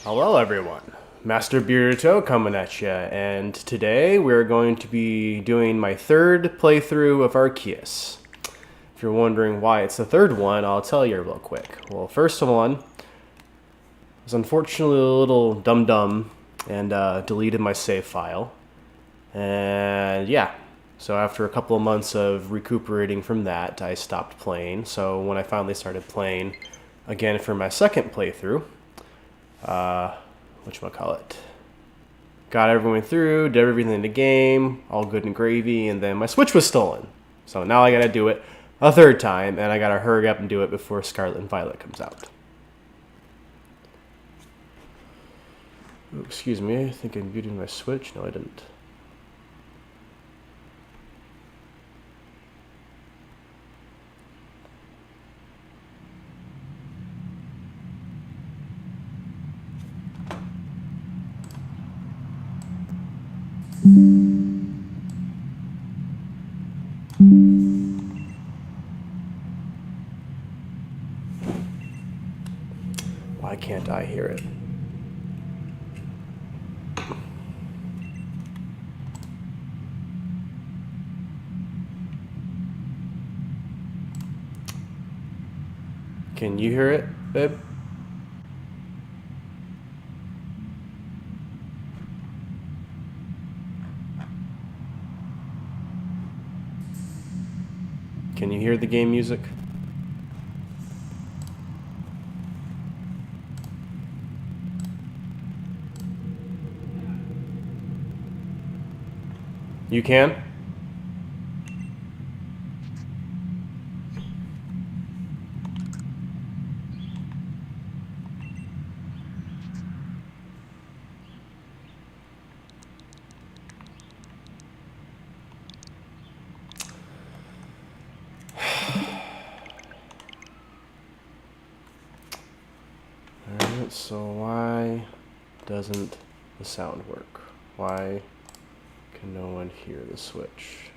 Hello everyone, Master Birito coming at ya, and today we're going to be doing my third playthrough of Arceus. If you're wondering why it's the third one, I'll tell you real quick. Well, first one was unfortunately a little dum-dum and deleted my save file. And yeah, so after a couple of months of recuperating from that, I stopped playing. So when I finally started playing again for my second playthrough, whatchamacallit, got everyone through, did everything in the game, all good and gravy, and then my Switch was stolen. So now I gotta do it a third time, and I gotta hurry up and do it before Scarlet and Violet comes out. Ooh, excuse me, I think I muted my Switch. No, I didn't. Why can't I hear it? Can you hear it, babe? Can you hear the game music? You can? Alright, so why doesn't the sound work? Why can no one hear the Switch?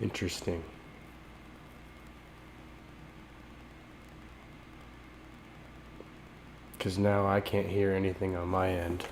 Interesting. Because now I can't hear anything on my end.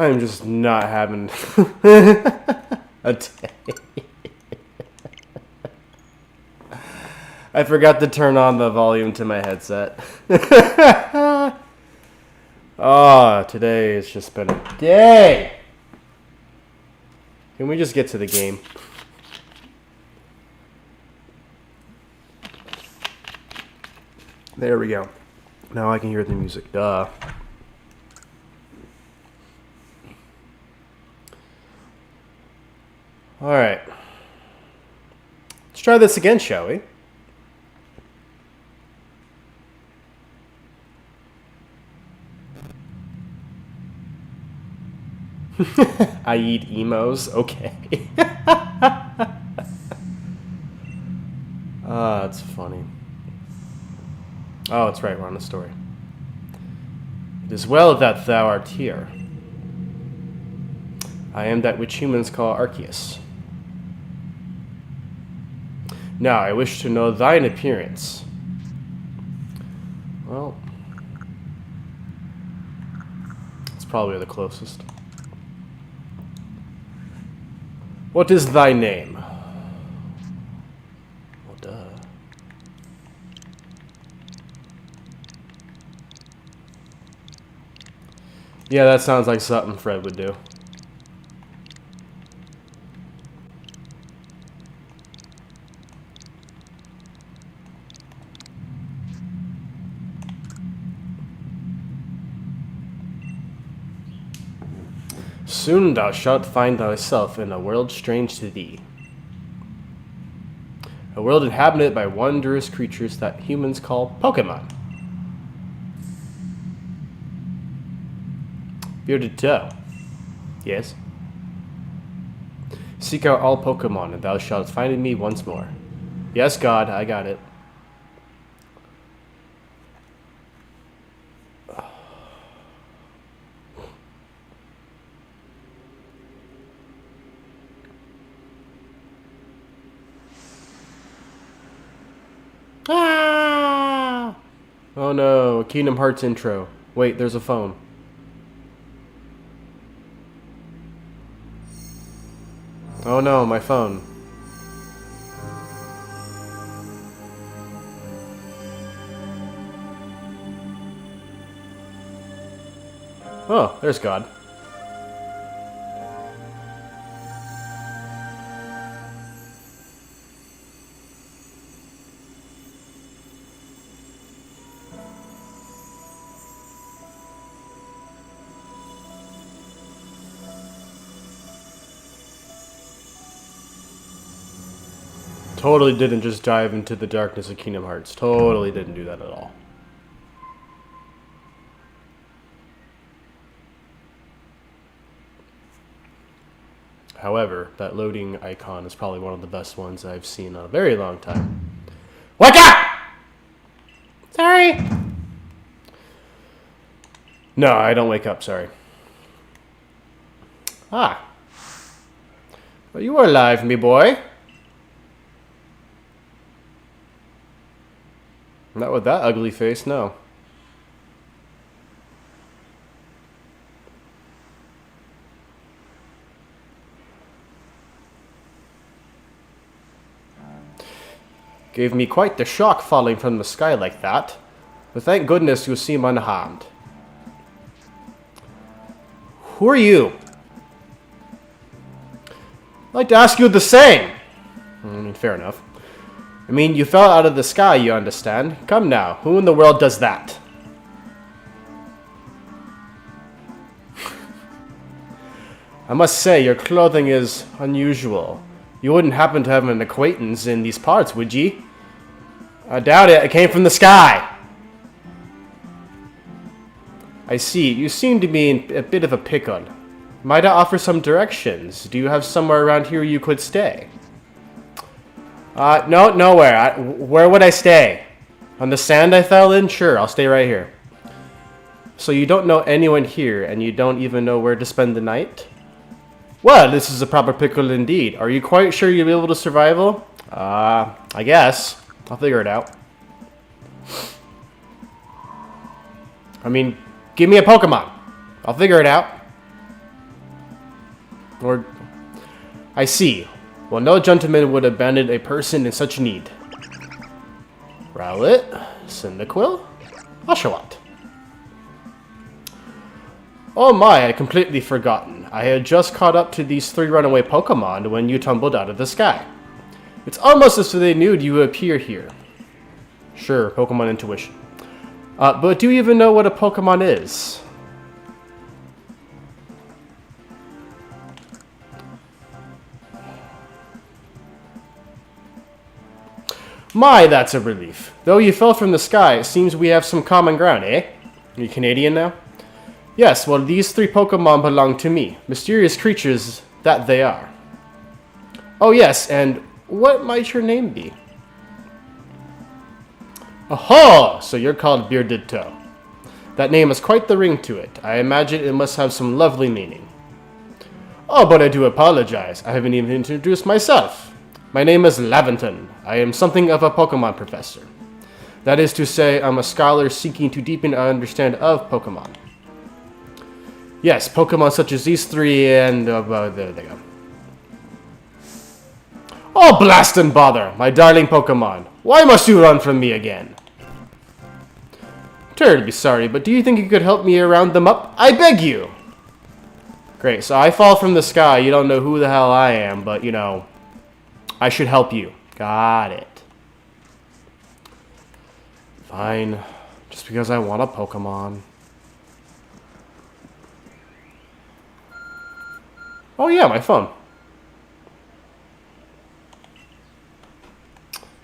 I'm just not having a day. I forgot to turn on the volume to my headset. Oh, today has just been a day. Can we just get to the game? There we go. Now I can hear the music. Duh. Alright. Let's try this again, shall we? I eat emos? Okay. Ah, that's funny. Oh, that's right, we're on the story. It is well that thou art here. I am that which humans call Arceus. Now, I wish to know thine appearance. Well, it's probably the closest. What is thy name? Well, duh. Yeah, that sounds like something Fred would do. Soon thou shalt find thyself in a world strange to thee. A world inhabited by wondrous creatures that humans call Pokemon. Bearded Toe. Yes. Seek out all Pokemon, and thou shalt find me once more. Yes, God, I got it. Ah! Oh no, Kingdom Hearts intro. Wait, there's a phone. Oh no, my phone. Oh, there's God. Totally didn't just dive into the darkness of Kingdom Hearts. Totally didn't do that at all. However, that loading icon is probably one of the best ones I've seen in a very long time. Wake up! Sorry. No, I don't wake up, sorry. Ah. Well, you are alive, me boy. Not with that ugly face, no. Gave me quite the shock falling from the sky like that. But thank goodness you seem unharmed. Who are you? I'd like to ask you the same. I mean, fair enough. I mean, you fell out of the sky, you understand. Come now, who in the world does that? I must say, your clothing is unusual. You wouldn't happen to have an acquaintance in these parts, would ye? I doubt it, it came from the sky. I see, you seem to be in a bit of a pickle. Might I offer some directions? Do you have somewhere around here you could stay? No, nowhere. Where would I stay? On the sand I fell in? Sure, I'll stay right here. So you don't know anyone here, and you don't even know where to spend the night? Well, this is a proper pickle indeed. Are you quite sure you'll be able to survive? I guess. I'll figure it out. I mean, give me a Pokemon. I'll figure it out. Or... I see. Well, no gentleman would abandon a person in such need. Rowlet, Cyndaquil, Oshawott. Oh my, I had completely forgotten. I had just caught up to these 3 runaway Pokemon when you tumbled out of the sky. It's almost as if they knew you would appear here. Sure, Pokemon intuition. But do you even know what a Pokemon is? My, that's a relief. Though you fell from the sky, it seems we have some common ground, eh? Are you Canadian now? Yes, well, these 3 Pokemon belong to me. Mysterious creatures that they are. Oh yes, and what might your name be? Aha! So you're called Bearded Toe. That name has quite the ring to it. I imagine it must have some lovely meaning. Oh, but I do apologize. I haven't even introduced myself. My name is Laventon. I am something of a Pokemon professor. That is to say, I'm a scholar seeking to deepen our understanding of Pokemon. Yes, Pokemon such as these 3 and... there they go. Oh, blast and bother! My darling Pokemon. Why must you run from me again? Terribly sorry, but do you think you could help me round them up? I beg you! Great, so I fall from the sky. You don't know who the hell I am, but, you know... I should help you. Got it. Fine. Just because I want a Pokemon. Oh yeah, my phone.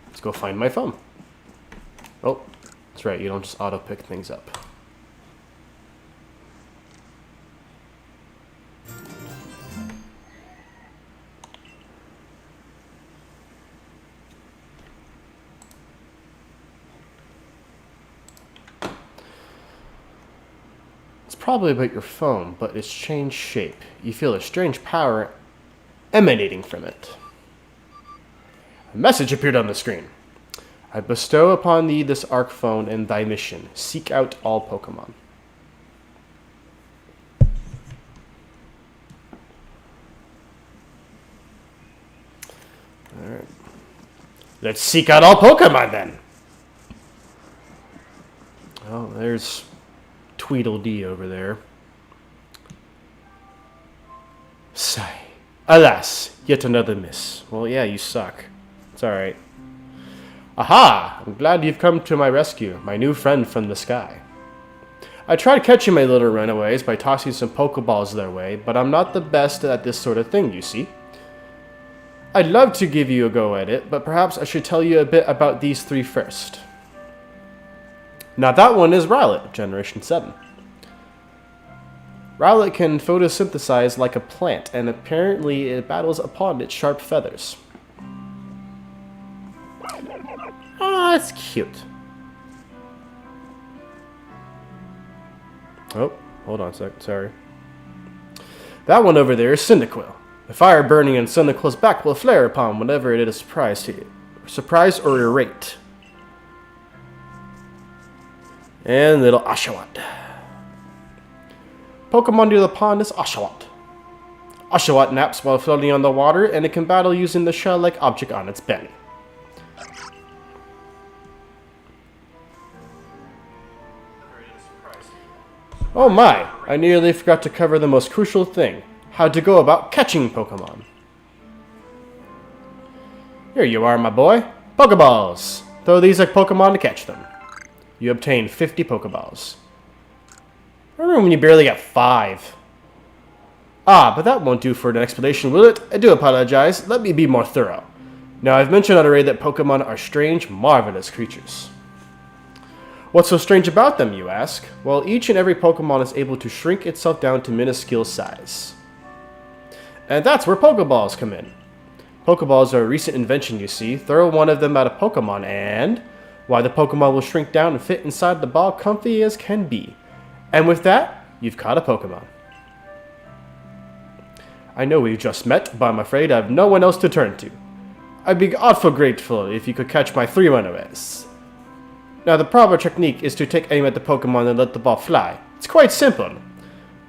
Let's go find my phone. Oh, that's right. You don't just auto-pick things up. Probably about your phone, but it's changed shape. You feel a strange power emanating from it. A message appeared on the screen. I bestow upon thee this Arc Phone and thy mission. Seek out all Pokemon. Alright. Let's seek out all Pokemon then! Oh, there's... Tweedledee over there. Sigh. Alas, yet another miss. Well, yeah, you suck. It's alright. Aha! I'm glad you've come to my rescue, my new friend from the sky. I tried catching my little runaways by tossing some Pokeballs their way, but I'm not the best at this sort of thing, you see. I'd love to give you a go at it, but perhaps I should tell you a bit about these 3 first. Now that one is Rowlet, Generation 7. Rowlet can photosynthesize like a plant, and apparently it battles upon its sharp feathers. Ah, it's cute. Oh, hold on a sec, sorry. That one over there is Cyndaquil. The fire burning in Cyndaquil's back will flare upon whenever it is surprised or irate. And little Oshawott. Pokemon near the pond is Oshawott. Oshawott naps while floating on the water, and it can battle using the shell-like object on its belly. Oh my, I nearly forgot to cover the most crucial thing. How to go about catching Pokemon. Here you are, my boy. Pokeballs! Throw these like Pokemon to catch them. You obtain 50 Pokeballs. Remember when you barely got 5? Ah, but that won't do for an explanation, will it? I do apologize. Let me be more thorough. Now, I've mentioned already that Pokemon are strange, marvelous creatures. What's so strange about them, you ask? Well, each and every Pokemon is able to shrink itself down to minuscule size. And that's where Pokeballs come in. Pokeballs are a recent invention, you see. Throw one of them at a Pokemon and... why, the Pokemon will shrink down and fit inside the ball comfy as can be. And with that, you've caught a Pokemon. I know we've just met, but I'm afraid I have no one else to turn to. I'd be awful grateful if you could catch my 3 runaways. Now, the proper technique is to take aim at the Pokemon and let the ball fly. It's quite simple.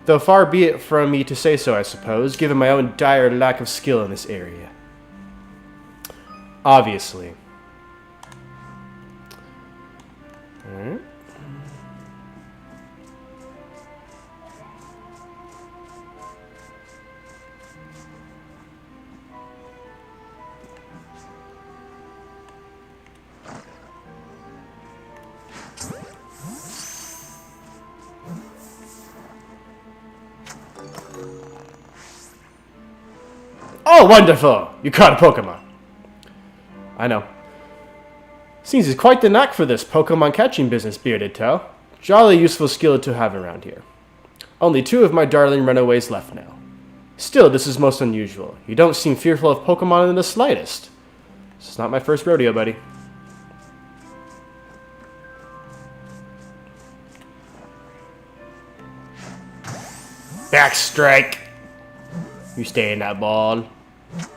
Though far be it from me to say so, I suppose, given my own dire lack of skill in this area. Obviously. Alright. Oh, wonderful! You caught a Pokemon. I know. Seems he's quite the knack for this Pokemon catching business, Bearded Toe. Jolly useful skill to have around here. Only 2 of my darling runaways left now. Still, this is most unusual. You don't seem fearful of Pokemon in the slightest. This is not my first rodeo, buddy. Backstrike! You stay in that ball.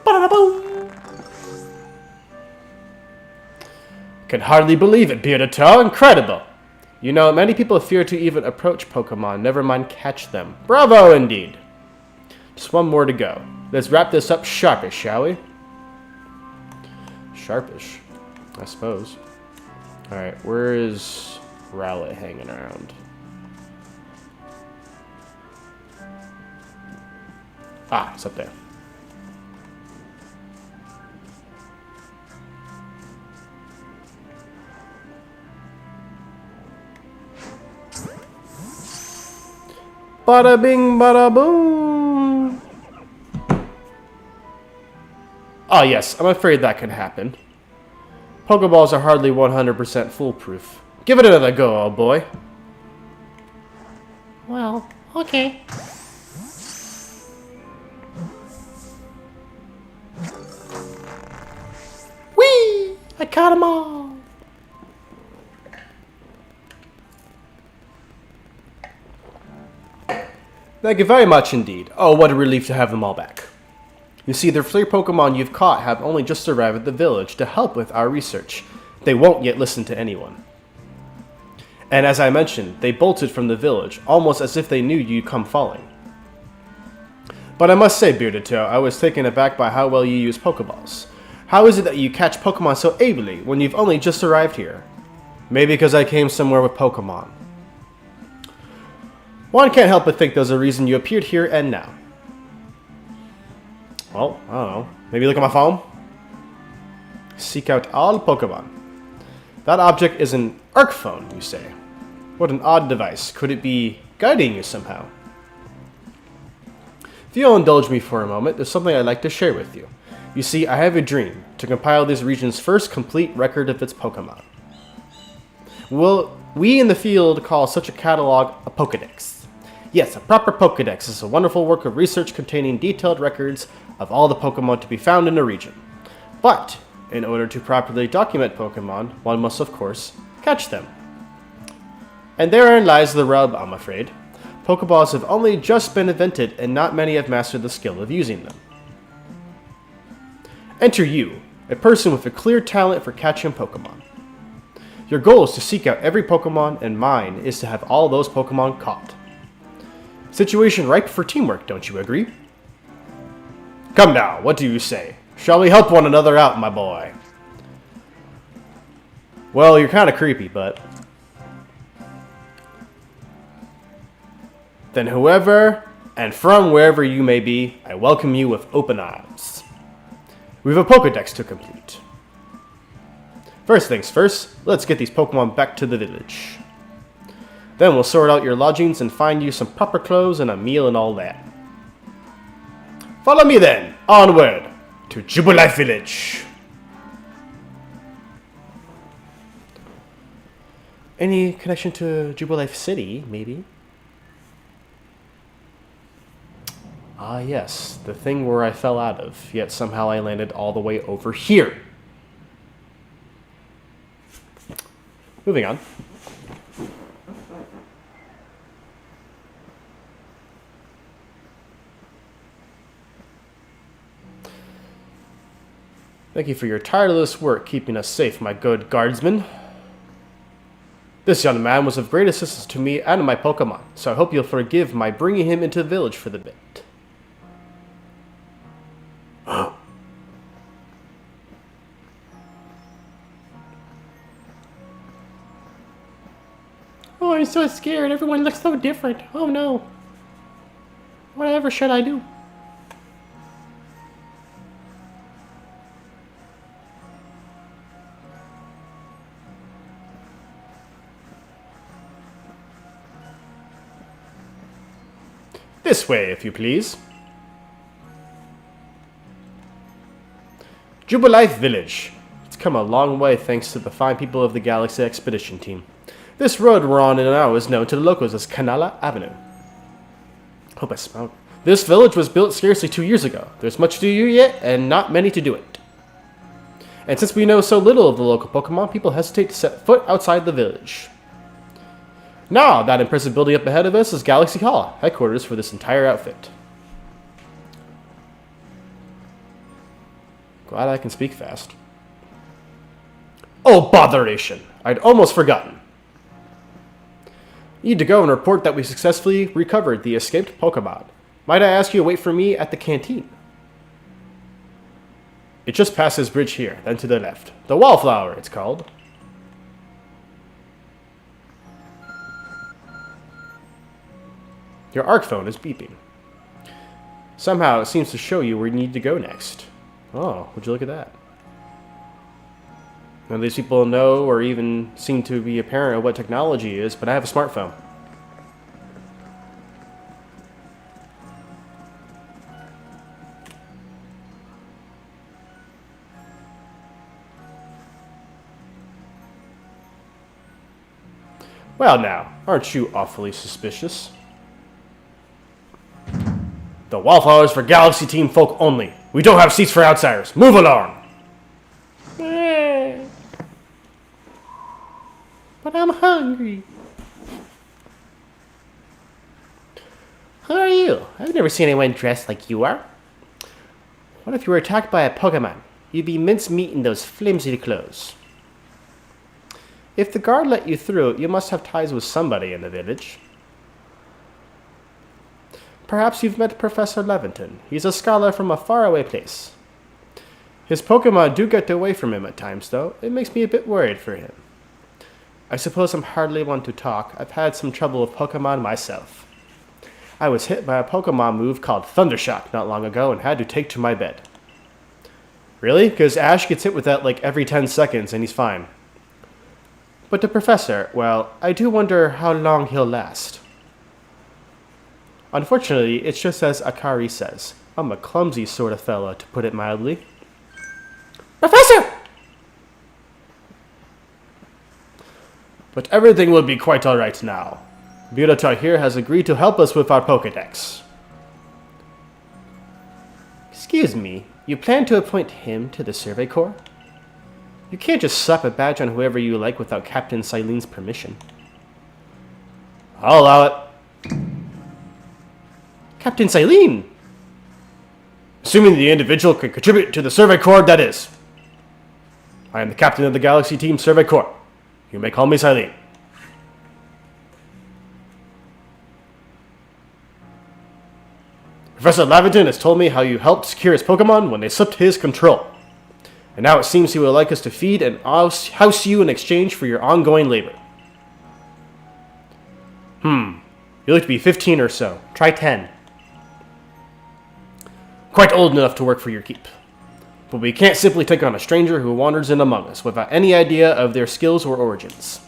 Ba-da-da-boom! Can hardly believe it, Bearded Toe. Incredible! You know, many people fear to even approach Pokemon, never mind catch them. Bravo, indeed! Just one more to go. Let's wrap this up sharpish, shall we? Sharpish, I suppose. Alright, where is Rowlet hanging around? Ah, it's up there. Bada bing, bada boom. Oh yes, I'm afraid that can happen. Pokeballs are hardly 100% foolproof. Give it another go, old boy. Well, okay. Whee! I caught them all. Thank you very much indeed. Oh, what a relief to have them all back. You see, the 3 Pokemon you've caught have only just arrived at the village to help with our research. They won't yet listen to anyone. And as I mentioned, they bolted from the village, almost as if they knew you'd come falling. But I must say, Bearded Toe, I was taken aback by how well you use Pokeballs. How is it that you catch Pokemon so ably when you've only just arrived here? Maybe because I came somewhere with Pokemon. One can't help but think there's a reason you appeared here and now. Well, I don't know. Maybe look at my phone? Seek out all Pokemon. That object is an Arc phone, you say. What an odd device. Could it be guiding you somehow? If you'll indulge me for a moment, there's something I'd like to share with you. You see, I have a dream to compile this region's first complete record of its Pokemon. Well, we in the field call such a catalog a pokedex. Yes, a proper pokedex is a wonderful work of research containing detailed records of all the Pokemon to be found in a region. But, in order to properly document Pokemon, one must, of course, catch them. And therein lies the rub, I'm afraid. Pokeballs have only just been invented, and not many have mastered the skill of using them. Enter you, a person with a clear talent for catching Pokemon. Your goal is to seek out every Pokemon, and mine is to have all those Pokemon caught. Situation ripe for teamwork, don't you agree? Come now, what do you say? Shall we help one another out, my boy? Well, you're kind of creepy, but... Then whoever and from wherever you may be, I welcome you with open arms. We have a Pokedex to complete. First things first, let's get these Pokemon back to the village. Then we'll sort out your lodgings and find you some proper clothes and a meal and all that. Follow me then, onward to Jubilife Village. Any connection to Jubilife City, maybe? Ah yes, the thing where I fell out of, yet somehow I landed all the way over here. Moving on. Thank you for your tireless work keeping us safe, my good guardsman. This young man was of great assistance to me and my Pokemon, so I hope you'll forgive my bringing him into the village for the bit. Oh, I'm so scared. Everyone looks so different. Oh no. Whatever should I do? This way, if you please. Jubilife Village. It's come a long way thanks to the fine people of the Galaxy Expedition Team. This road we're on now is known to the locals as Canala Avenue. Hope I smelled. This village was built scarcely 2 years ago. There's much to do yet, and not many to do it. And since we know so little of the local Pokemon, people hesitate to set foot outside the village. Now, that impressive building up ahead of us is Galaxy Hall, headquarters for this entire outfit. Glad I can speak fast. Oh, botheration! I'd almost forgotten. Need to go and report that we successfully recovered the escaped Pokemon. Might I ask you to wait for me at the canteen? It just past this bridge here, then to the left. The Wallflower, it's called. Your ARC phone is beeping. Somehow it seems to show you where you need to go next. Oh, would you look at that? None of these people know or even seem to be apparent of what technology is, but I have a smartphone. Well now, aren't you awfully suspicious? The Wallflowers for Galaxy Team folk only. We don't have seats for outsiders. Move along! But I'm hungry. Who are you? I've never seen anyone dressed like you are. What if you were attacked by a Pokemon? You'd be mincemeat in those flimsy clothes. If the guard let you through, you must have ties with somebody in the village. Perhaps you've met Professor Levinton. He's a scholar from a faraway place. His Pokemon do get away from him at times, though. It makes me a bit worried for him. I suppose I'm hardly one to talk. I've had some trouble with Pokemon myself. I was hit by a Pokemon move called Thundershock not long ago and had to take to my bed. Really? Because Ash gets hit with that like every 10 seconds and he's fine. But the professor, well, I do wonder how long he'll last. Unfortunately, it's just as Akari says. I'm a clumsy sort of fella, to put it mildly. Professor! But everything will be quite alright now. Birata here has agreed to help us with our pokedex. Excuse me, you plan to appoint him to the Survey Corps? You can't just slap a badge on whoever you like without Captain Silene's permission. I'll allow it. Captain Silene! Assuming the individual can contribute to the Survey Corps, that is. I am the captain of the Galaxy Team Survey Corps. You may call me Silene. Professor Laventon has told me how you helped secure his Pokemon when they slipped his control. And now it seems he would like us to feed and house you in exchange for your ongoing labor. You look to be 15 or so. Try 10. Quite old enough to work for your keep. But we can't simply take on a stranger who wanders in among us without any idea of their skills or origins.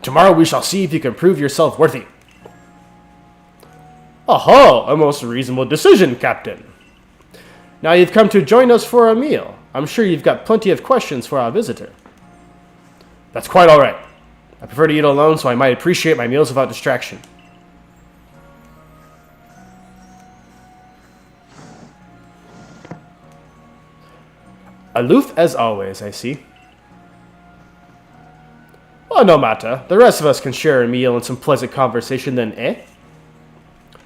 Tomorrow we shall see if you can prove yourself worthy. Aha! A most reasonable decision, Captain. Now you've come to join us for a meal. I'm sure you've got plenty of questions for our visitor. That's quite alright. I prefer to eat alone, so I might appreciate my meals without distraction. Aloof as always, I see. Well, no matter. The rest of us can share a meal and some pleasant conversation then, eh?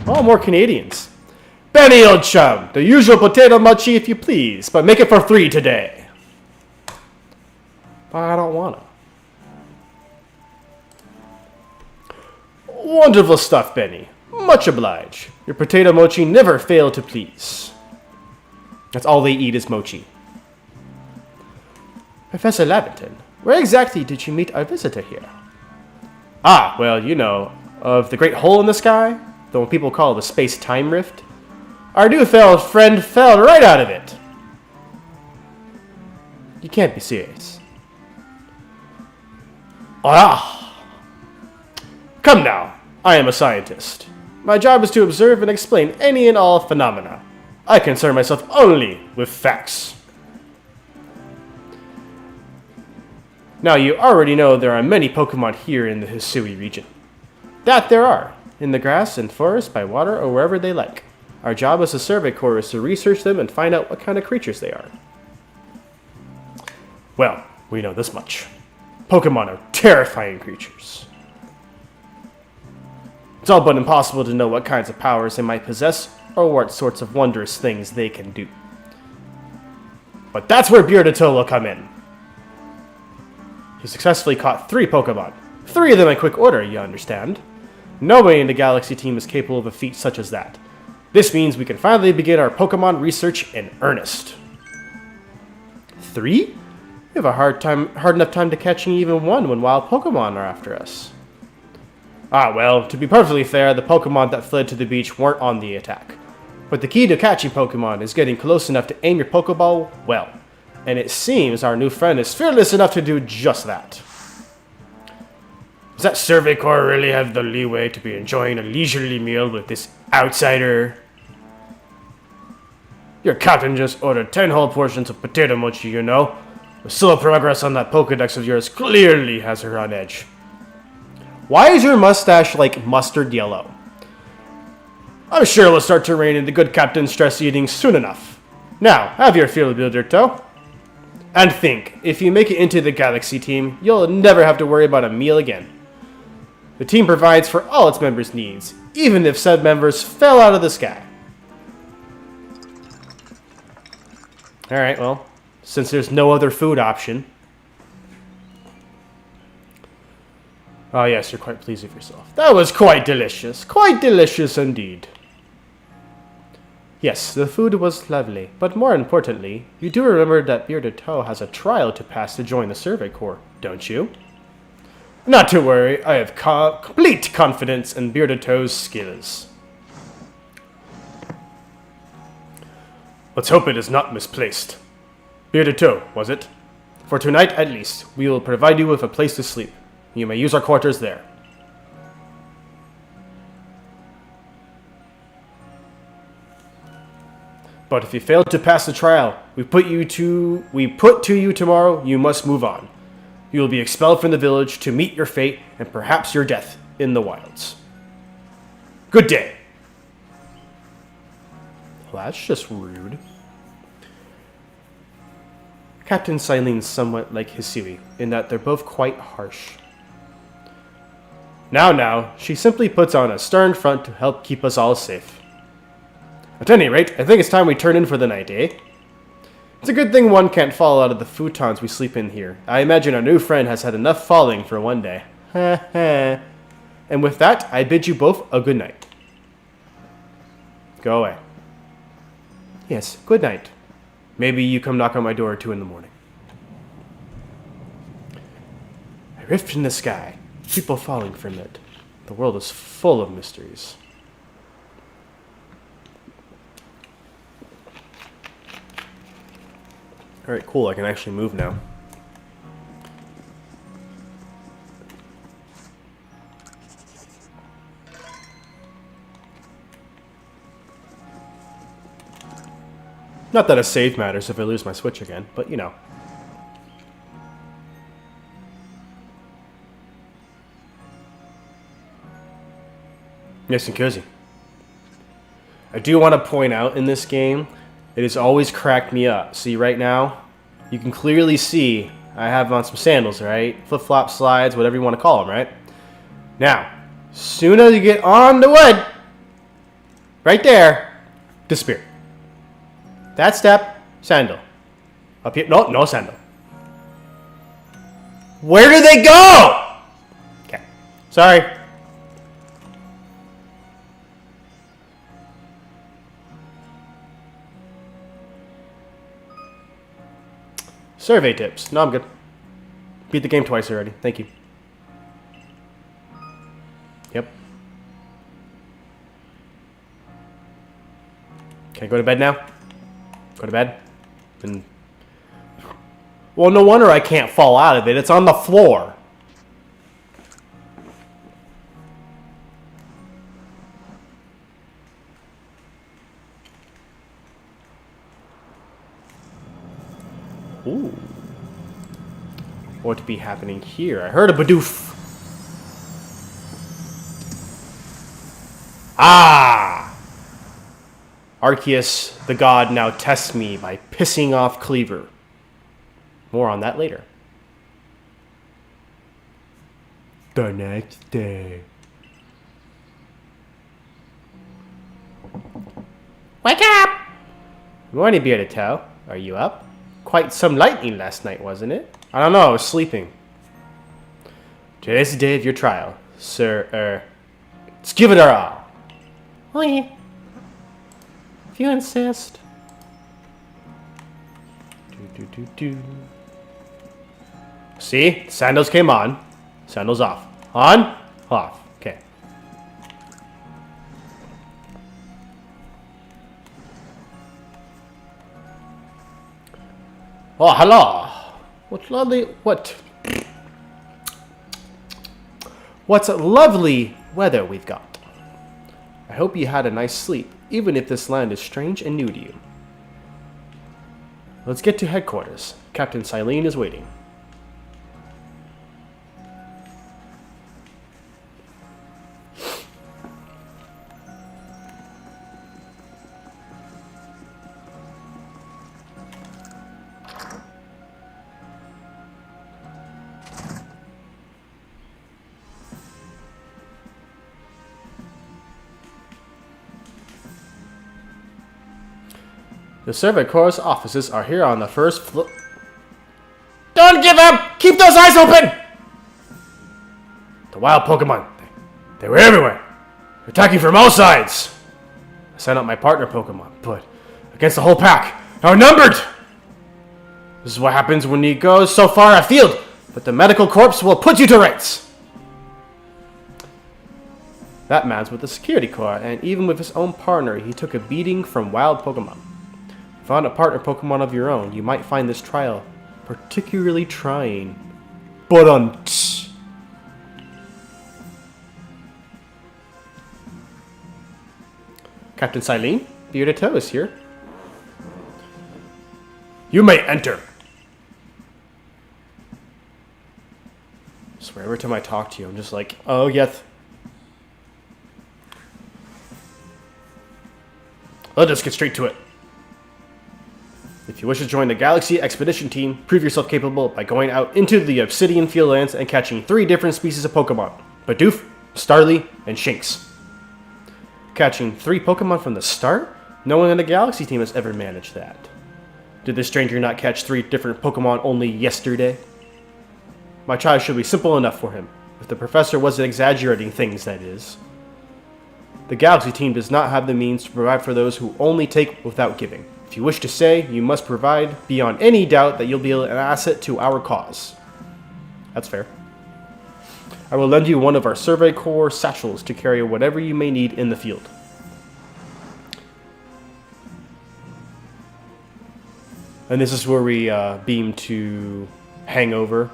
Oh, more Canadians. Benny, old chum, the usual potato muchie if you please, but make it for 3 today. But I don't wanna. Wonderful stuff, Benny. Much obliged. Your potato mochi never fail to please. That's all they eat is mochi. Professor Laventon, where exactly did you meet our visitor here? Ah, well, you know, of the great hole in the sky, the one people call the space-time rift. Our new friend fell right out of it. You can't be serious. Ah! Come now, I am a scientist. My job is to observe and explain any and all phenomena. I concern myself only with facts. Now, you already know there are many Pokemon here in the Hisui region. That there are, in the grass and forest, by water, or wherever they like. Our job as a Survey Corps is to research them and find out what kind of creatures they are. Well, we know this much. Pokemon are terrifying creatures. It's all but impossible to know what kinds of powers they might possess, or what sorts of wondrous things they can do. But that's where Beardato will come in. He successfully caught 3 Pokemon. 3 of them in quick order, you understand. Nobody in the Galaxy team is capable of a feat such as that. This means we can finally begin our Pokemon research in earnest. 3? We have a hard enough time to catching even one when wild Pokemon are after us. Ah, well, to be perfectly fair, the Pokemon that fled to the beach weren't on the attack. But the key to catching Pokemon is getting close enough to aim your Pokeball well. And it seems our new friend is fearless enough to do just that. Does that Survey Corps really have the leeway to be enjoying a leisurely meal with this outsider? Your captain just ordered 10 whole portions of potato mochi, you know. The slow progress on that pokedex of yours clearly has her on edge. Why is your mustache like mustard yellow? I'm sure it'll start to rein in the good captain's stress eating soon enough. Now, have your fill, Beardato. And think, if you make it into the Galaxy team, you'll never have to worry about a meal again. The team provides for all its members' needs, even if said members fell out of the sky. Alright, well, since there's no other food option. Oh yes, you're quite pleased with yourself. That was quite delicious. Quite delicious indeed. Yes, the food was lovely, but more importantly, you do remember that Beardato has a trial to pass to join the Survey Corps, don't you? Not to worry, I have complete confidence in Beardato's skills. Let's hope it is not misplaced. Beardato, was it? For tonight at least, we will provide you with a place to sleep. You may use our quarters there. But if you fail to pass the trial we put to you tomorrow, you must move on. You will be expelled from the village to meet your fate and perhaps your death in the wilds. Good day. Well, that's just rude. Captain Silene's somewhat like Hisui, in that they're both quite harsh. Now, she simply puts on a stern front to help keep us all safe. At any rate, I think it's time we turn in for the night, eh? It's a good thing one can't fall out of the futons we sleep in here. I imagine our new friend has had enough falling for one day. And with that, I bid you both a good night. Go away. Yes, good night. Maybe you come knock on my door at 2 in the morning. A rift in the sky. People falling from it. The world is full of mysteries. Alright, cool. I can actually move now. Not that a save matters if I lose my Switch again, but you know. Nice and cozy. I do want to point out in this game, it has always cracked me up. See, right now, you can clearly see I have on some sandals, right? Flip-flop slides, whatever you want to call them, right? Now, soon as you get on the wood, right there, disappear. That step, sandal. Up here, no sandal. Where do they go? Okay, sorry. Survey tips. No, I'm good. Beat the game twice already. Thank you. Yep. Okay, go to bed now. Go to bed. And well, no wonder I can't fall out of it. It's on the floor. Ooh. What would be happening here? I heard a Bidoof. Ah! Arceus, the god, now tests me by pissing off Cleaver. More on that later. The next day. Wake up! Morning, Bearded Toe. Are you up? Quite some lightning last night, wasn't it? I don't know, I was sleeping. Today's the day of your trial, sir. Let's give it our all. Oh yeah. If you insist. See? Sandals came on. Sandals off. On? Off. Okay. Oh, hello. What lovely weather we've got. I hope you had a nice sleep, even if this land is strange and new to you. Let's get to headquarters. Captain Silene is waiting. The Survey Corps offices are here on the first floor. Don't give up! Keep those eyes open! The wild Pokemon. They were everywhere. Attacking from all sides. I sent out my partner Pokemon, but against the whole pack, outnumbered! This is what happens when you go so far afield, but the medical corps will put you to rights. That man's with the security corps, and even with his own partner, he took a beating from wild Pokemon. Found a partner Pokemon of your own, you might find this trial particularly trying. But Captain Silene, Bearded Toe is here. You may enter. I swear every time I talk to you, I'm just like, oh yes. Let's just get straight to it. If you wish to join the Galaxy Expedition Team, prove yourself capable by going out into the Obsidian Fieldlands and catching 3 different species of Pokemon. Bidoof, Starly, and Shinx. Catching 3 Pokemon from the start? No one in the Galaxy Team has ever managed that. Did this stranger not catch 3 different Pokemon only yesterday? My trial should be simple enough for him, if the professor wasn't exaggerating things, that is. The Galaxy Team does not have the means to provide for those who only take without giving. If you wish to say, you must provide beyond any doubt that you'll be an asset to our cause. That's fair. I will lend you one of our Survey Corps satchels to carry whatever you may need in the field. And this is where we beam to Hangover.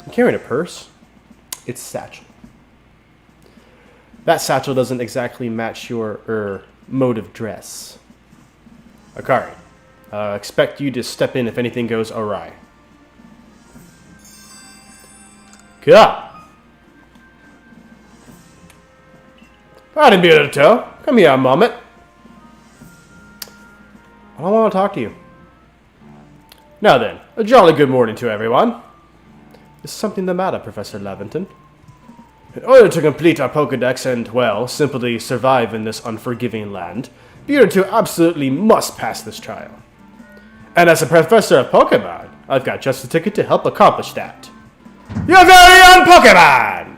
I'm carrying a purse. It's satchel. That satchel doesn't exactly match your mode of dress. Akari, expect you to step in if anything goes awry. Good. Alright, Bearded Toe. Come here a moment. I don't want to talk to you. Now then, a jolly good morning to everyone. Is something the matter, Professor Laventon? In order to complete our pokedex and, well, simply survive in this unforgiving land, Bearded Toe absolutely must pass this trial. And as a professor of Pokemon, I've got just the ticket to help accomplish that. Your very own Pokemon!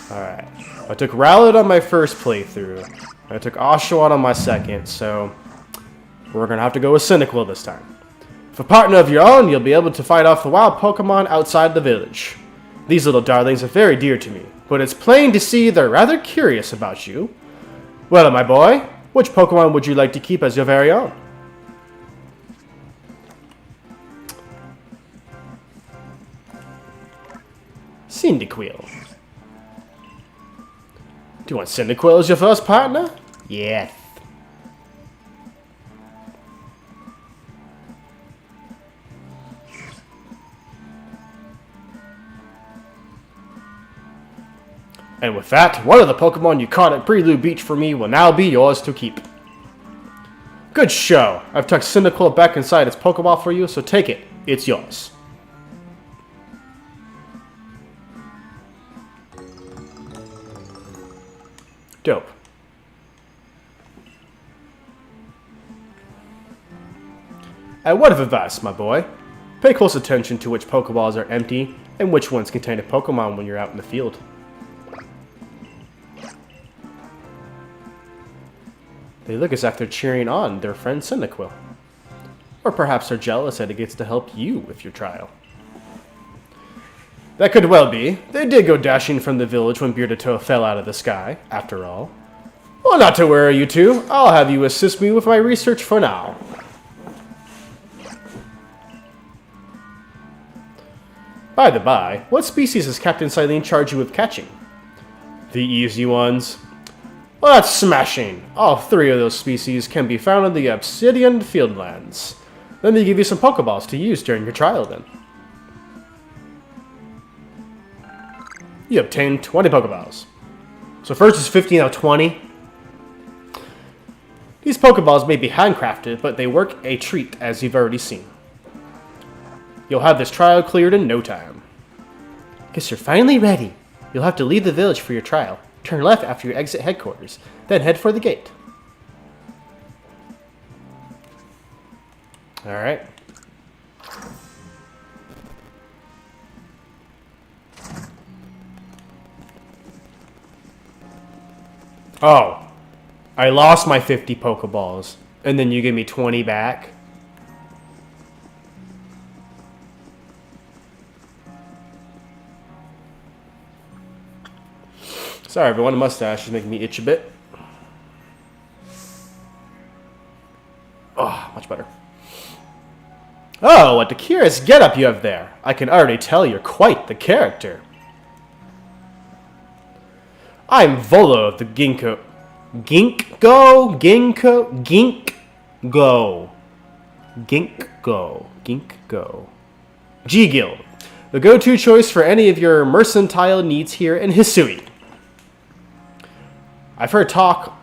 Alright. I took Rowlet on my first playthrough. I took Oshawott on my second, so We're going to have to go with Cyndaquil this time. With a partner of your own, you'll be able to fight off the wild Pokemon outside the village. These little darlings are very dear to me, but it's plain to see they're rather curious about you. Well, my boy, which Pokemon would you like to keep as your very own? Cyndaquil. Do you want Cyndaquil as your first partner? Yes. And with that, one of the Pokemon you caught at Prelude Beach for me will now be yours to keep. Good show. I've tucked Cyndaquil back inside its Pokeball for you, so take it. It's yours. Dope. A word of advice, my boy. Pay close attention to which Pokeballs are empty and which ones contain a Pokemon when you're out in the field. They look as if they're cheering on their friend Cyndaquil. Or perhaps they're jealous that it gets to help you with your trial. That could well be. They did go dashing from the village when Bearded fell out of the sky, after all. Well, not to worry, you two. I'll have you assist me with my research for now. By the by, what species has Captain Silene charged you with catching? The easy ones. Well, that's smashing. All three of those species can be found in the Obsidian Fieldlands. Let me give you some Pokeballs to use during your trial then. You obtained 20 Pokeballs. So first is 50, now 20. These Pokeballs may be handcrafted, but they work a treat, as you've already seen. You'll have this trial cleared in no time. Guess you're finally ready. You'll have to leave the village for your trial. Turn left after you exit headquarters, then head for the gate. Alright. Oh, I lost my 50 Pokeballs, and then you give me 20 back. Sorry everyone, the mustache is making me itch a bit. Oh, much better. Oh, what a curious getup you have there. I can already tell you're quite the character. I'm Volo of the Ginkgo. Ginkgo? Ginkgo. G-Guild. The go-to choice for any of your mercantile needs here in Hisui. I've heard talk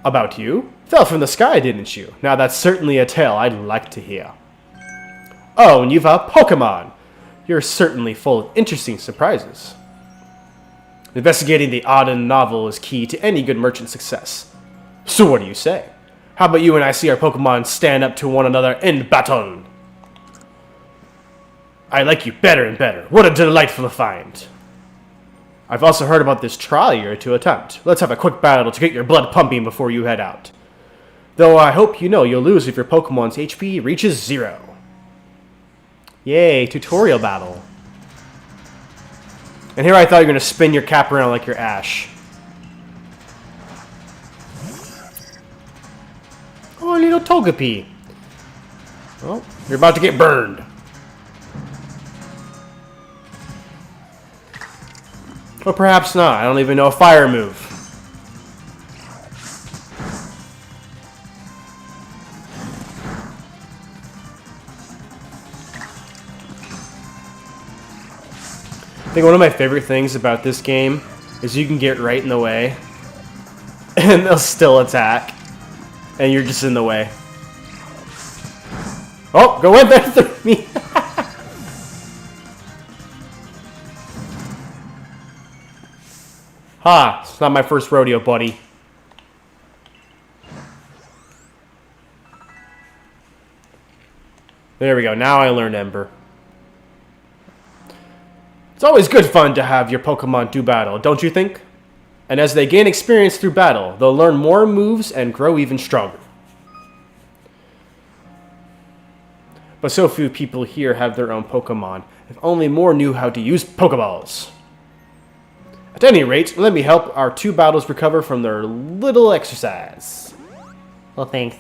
about you. Fell from the sky, didn't you? Now that's certainly a tale I'd like to hear. Oh, and you've a Pokemon. You're certainly full of interesting surprises. Investigating the odd and novel is key to any good merchant success. So what do you say? How about you and I see our Pokemon stand up to one another in battle? I like you better and better. What a delightful find. I've also heard about this trial you're to attempt. Let's have a quick battle to get your blood pumping before you head out. Though I hope you know you'll lose if your Pokemon's HP reaches 0. Yay, tutorial battle. And here I thought you were going to spin your cap around like your Ash. Oh, little Togepi. Well, you're about to get burned. Or perhaps not. I don't even know a fire move. I think one of my favorite things about this game is you can get right in the way and they'll still attack and you're just in the way. Oh, go in there through me. Ha, it's not my first rodeo, buddy. There we go, now I learned Ember. It's always good fun to have your Pokemon do battle, don't you think? And as they gain experience through battle, they'll learn more moves and grow even stronger. But so few people here have their own Pokemon. If only more knew how to use Pokeballs. At any rate, let me help our two battles recover from their little exercise. Well, thanks.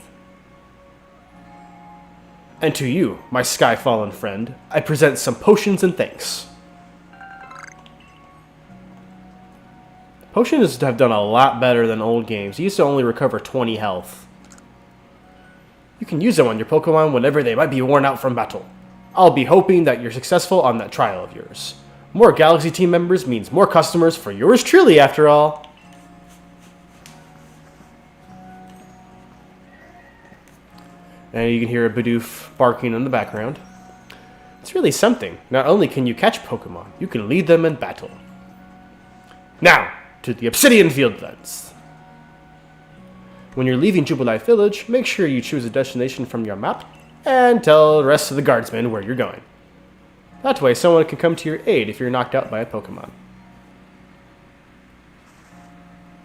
And to you, my sky-fallen friend, I present some potions and thanks. Potions have done a lot better than old games. You used to only recover 20 health. You can use them on your Pokemon whenever they might be worn out from battle. I'll be hoping that you're successful on that trial of yours. More Galaxy team members means more customers for yours truly, after all. And you can hear a Bidoof barking in the background. It's really something. Not only can you catch Pokemon, you can lead them in battle. Now, to the Obsidian Fieldlands. When you're leaving Jubilife Village, make sure you choose a destination from your map and tell the rest of the guardsmen where you're going. That way, someone can come to your aid if you're knocked out by a Pokemon.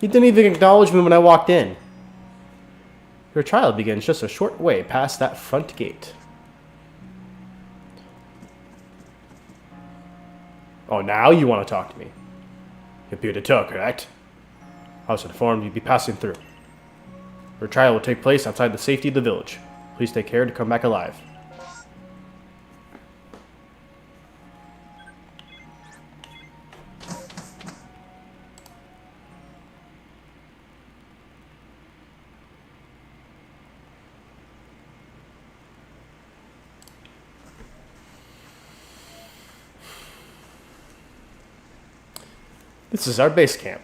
You didn't even acknowledge me when I walked in. Your trial begins just a short way past that front gate. Oh, now you want to talk to me? You're here to talk, correct? I was informed you'd be passing through. Your trial will take place outside the safety of the village. Please take care to come back alive. This is our base camp,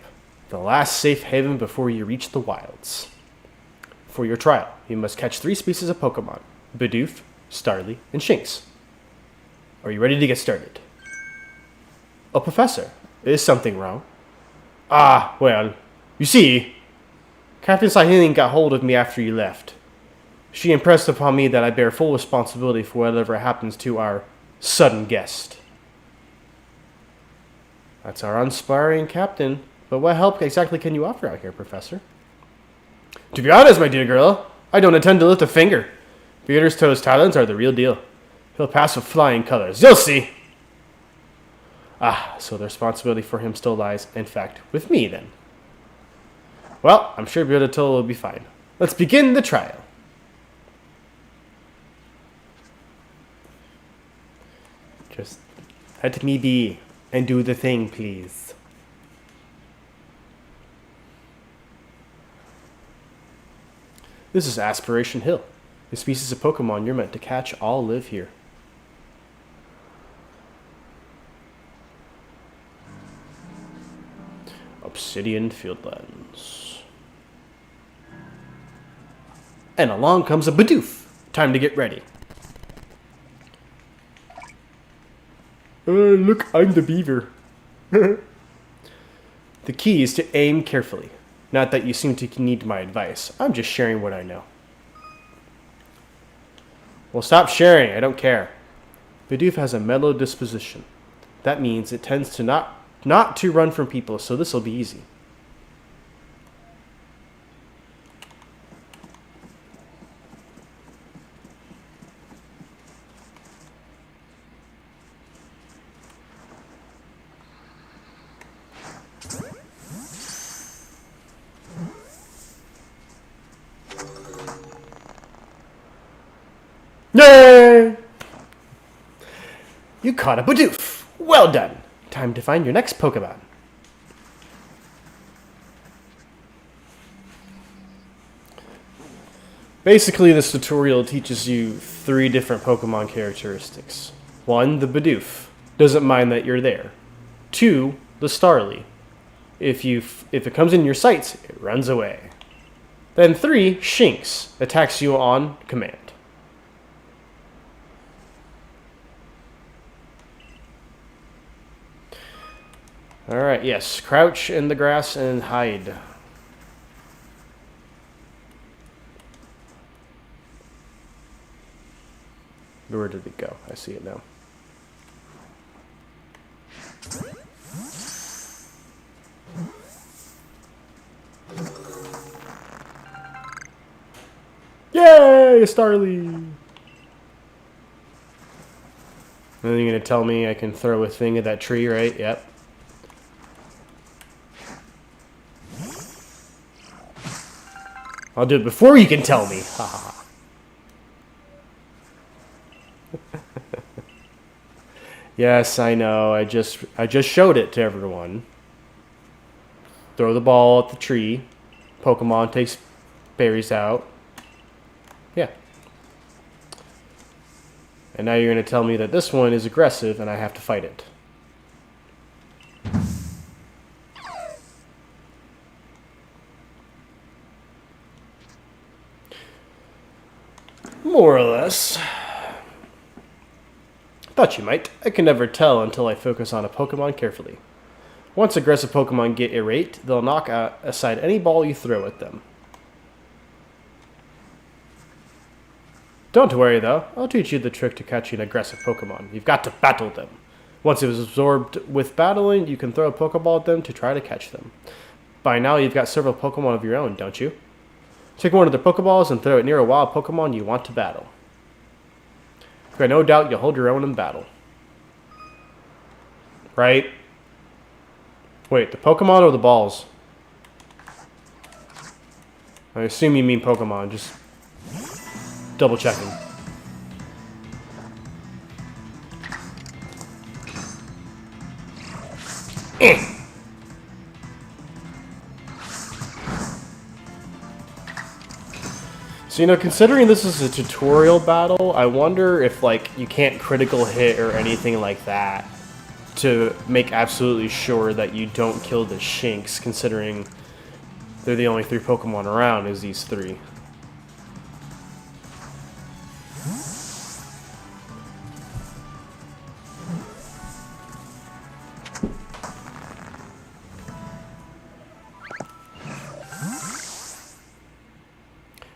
the last safe haven before you reach the wilds. For your trial, you must catch 3 species of Pokemon: Bidoof, Starly, and Shinx. Are you ready to get started? Oh, Professor, is something wrong? Ah, well, you see, Captain Saheeling got hold of me after you left. She impressed upon me that I bear full responsibility for whatever happens to our sudden guest. That's our unsparing captain. But what help exactly can you offer out here, Professor? To be honest, my dear girl, I don't intend to lift a finger. Bearder's talents are the real deal. He'll pass with flying colors. You'll see! Ah, so the responsibility for him still lies, in fact, with me, then. Well, I'm sure Bearder's will be fine. Let's begin the trial. Just let me be. And do the thing, please. This is Aspiration Hill. The species of Pokemon you're meant to catch all live here. Obsidian Fieldlands. And along comes a Bidoof. Time to get ready. Look, I'm the beaver. The key is to aim carefully. Not that you seem to need my advice. I'm just sharing what I know. Well, stop sharing. I don't care. Bidoof has a mellow disposition. That means it tends to not to run from people, so this will be easy. Yay! You caught a Bidoof! Well done! Time to find your next Pokemon. Basically, this tutorial teaches you 3 different Pokemon characteristics. 1, the Bidoof. Doesn't mind that you're there. 2, the Starly. If it comes in your sights, it runs away. Then 3, Shinx. Attacks you on command. Alright, yes. Crouch in the grass and hide. Where did it go? I see it now. Yay, Starly! And then you're going to tell me I can throw a thing at that tree, right? Yep. I'll do it before you can tell me. Ha ha. Yes, I know. I just showed it to everyone. Throw the ball at the tree. Pokemon takes berries out. Yeah. And now you're going to tell me that this one is aggressive and I have to fight it. More or less. Thought you might. I can never tell until I focus on a Pokemon carefully. Once aggressive Pokemon get irate, they'll knock aside any ball you throw at them. Don't worry though, I'll teach you the trick to catching aggressive Pokemon. You've got to battle them. Once it is absorbed with battling, you can throw a Pokeball at them to try to catch them. By now you've got several Pokemon of your own, don't you? Take one of their Pokeballs and throw it near a wild Pokemon you want to battle. I've got no doubt you'll hold your own in battle. Right? Wait, the Pokemon or the balls? I assume you mean Pokemon, just double checking. So, you know, considering this is a tutorial battle, I wonder if, like, you can't critical hit or anything like that to make absolutely sure that you don't kill the Shinx, considering they're the only 3 Pokemon around, is these 3.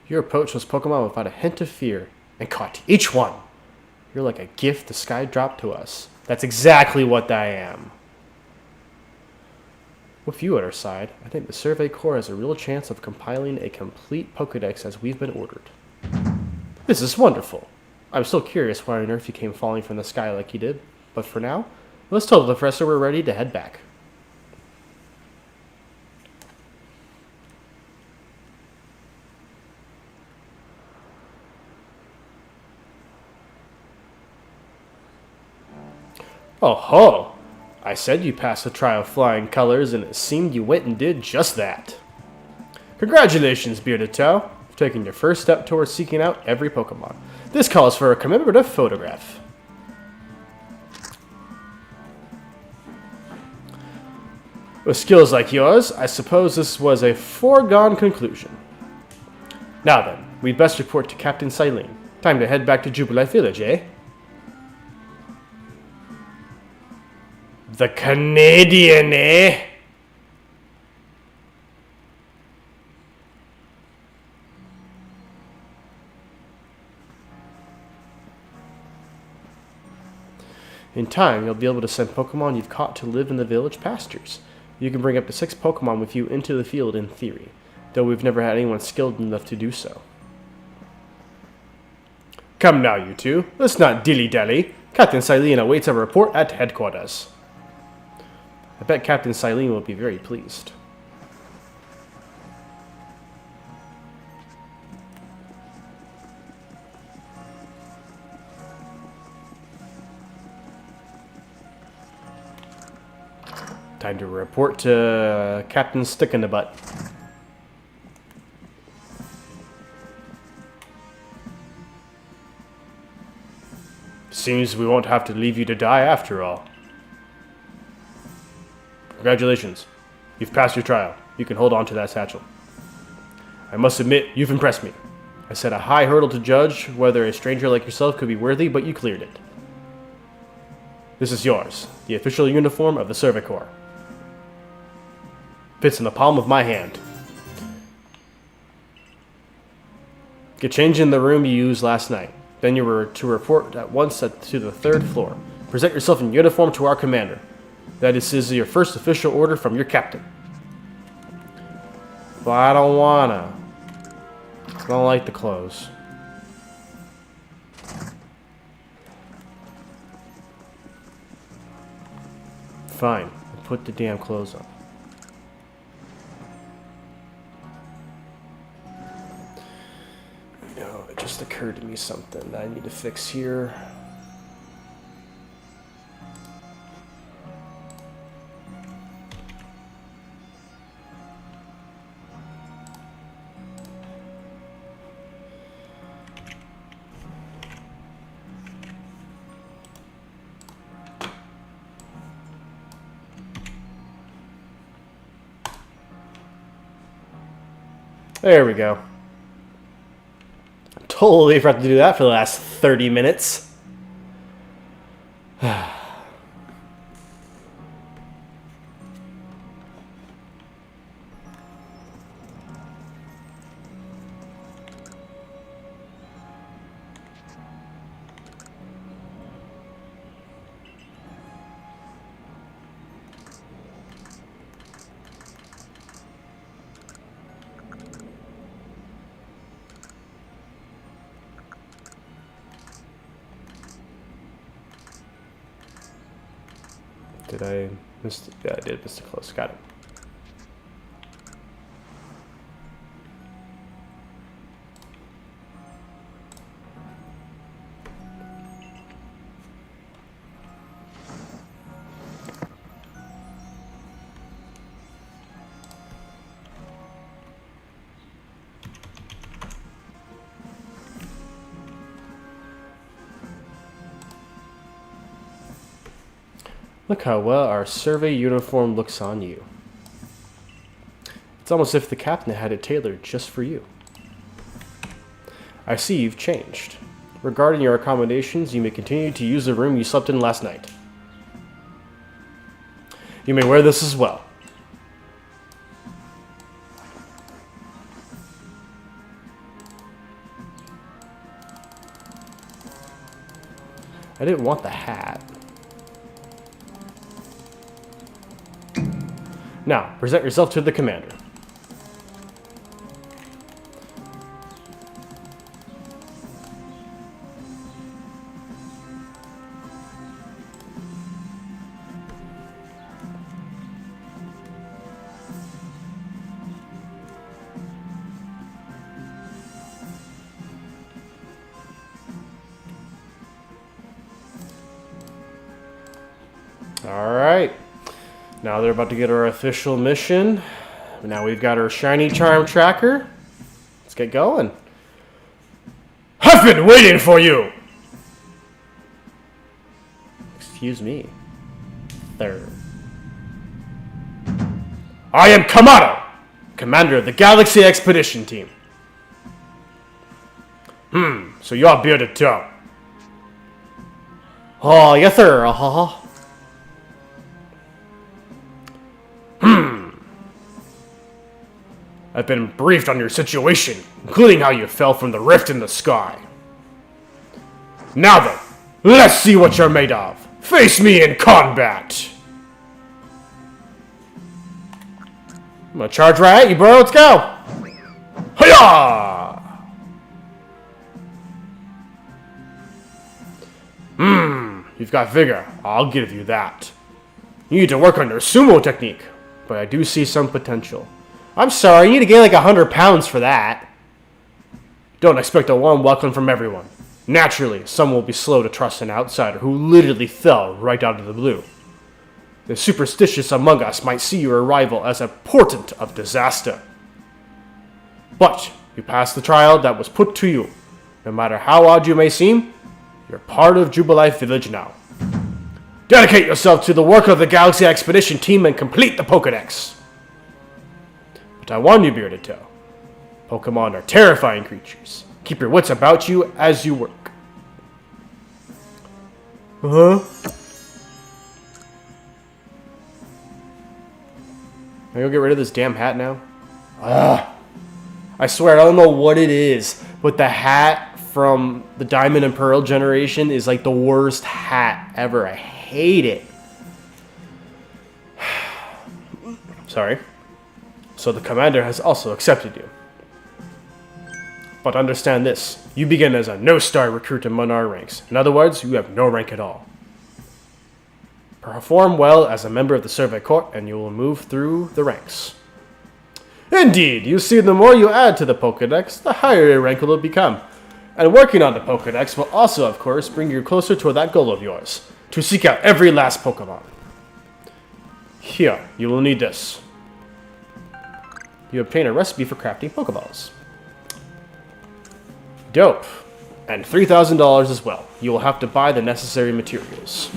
You approach those Pokemon without a hint of fear and caught each one. You're like a gift the sky dropped to us. That's exactly what I am. With you at our side, I think the Survey Corps has a real chance of compiling a complete pokedex as we've been ordered. This is wonderful. I'm still curious why on earth you came falling from the sky like you did, but for now, let's tell the professor we're ready to head back. Oh ho! I said you passed the trial of flying colors, and it seemed you went and did just that. Congratulations, Bearded Toe, for taking your first step towards seeking out every Pokemon. This calls for a commemorative photograph. With skills like yours, I suppose this was a foregone conclusion. Now then, we'd best report to Captain Silene. Time to head back to Jubilife Village, eh? The Canadian, eh? In time, you'll be able to send Pokemon you've caught to live in the village pastures. You can bring up to 6 Pokemon with you into the field in theory, though we've never had anyone skilled enough to do so. Come now, you two. Let's not dilly-dally. Captain Silene awaits a report at headquarters. I bet Captain Silene will be very pleased. Time to report to Captain Stick in the Butt. Seems we won't have to leave you to die after all. Congratulations. You've passed your trial. You can hold on to that satchel. I must admit, you've impressed me. I set a high hurdle to judge whether a stranger like yourself could be worthy, but you cleared it. This is yours, the official uniform of the Survey Corps. Fits in the palm of my hand. Get changed in the room you used last night. Then you were to report at once to the 3rd floor. Present yourself in uniform to our commander. That is your first official order from your captain. But I don't wanna. I don't like the clothes. Fine. Put the damn clothes on. No, it just occurred to me something that I need to fix here. There we go. Totally forgot to do that for the last 30 minutes. Did I miss? Yeah, I did miss it close. Got it. Look how well our survey uniform looks on you. It's almost as if the captain had it tailored just for you. I see you've changed. Regarding your accommodations, you may continue to use the room you slept in last night. You may wear this as well. I didn't want the hat. Now, present yourself to the commander. All right. Now they're about to get our official mission. Now we've got our shiny charm tracker. Let's get going. I've been waiting for you! Excuse me. Third. I am Kamado, commander of the Galaxy Expedition Team. So you're bearded toe. Oh, yes sir. I've been briefed on your situation, including how you fell from the rift in the sky. Now then, let's see what you're made of. Face me in combat! I'm gonna charge right at you, bro. Let's go! Hiya! You've got vigor. I'll give you that. You need to work on your sumo technique, but I do see some potential. I'm sorry, you need to gain like 100 pounds for that. Don't expect a warm welcome from everyone. Naturally, some will be slow to trust an outsider who literally fell right out of the blue. The superstitious among us might see your arrival as a portent of disaster. But you passed the trial that was put to you. No matter how odd you may seem, you're part of Jubilife Village now. Dedicate yourself to the work of the Galaxy Expedition Team and complete the pokedex. But I warn you, Bearded Toe. Pokemon are terrifying creatures. Keep your wits about you as you work. Can I go get rid of this damn hat now? I swear, I don't know what it is, but the hat from the Diamond and Pearl generation is like the worst hat ever. I hate it. Sorry. So the commander has also accepted you. But understand this, you begin as a no-star recruit in Monar ranks. In other words, you have no rank at all. Perform well as a member of the Survey Corps, and you will move through the ranks. Indeed, you see, the more you add to the pokedex, the higher your rank will become. And working on the pokedex will also, of course, bring you closer to that goal of yours, to seek out every last Pokemon. Here, you will need this. You obtain a recipe for crafting Pokeballs. Dope. And $3,000 as well. You will have to buy the necessary materials.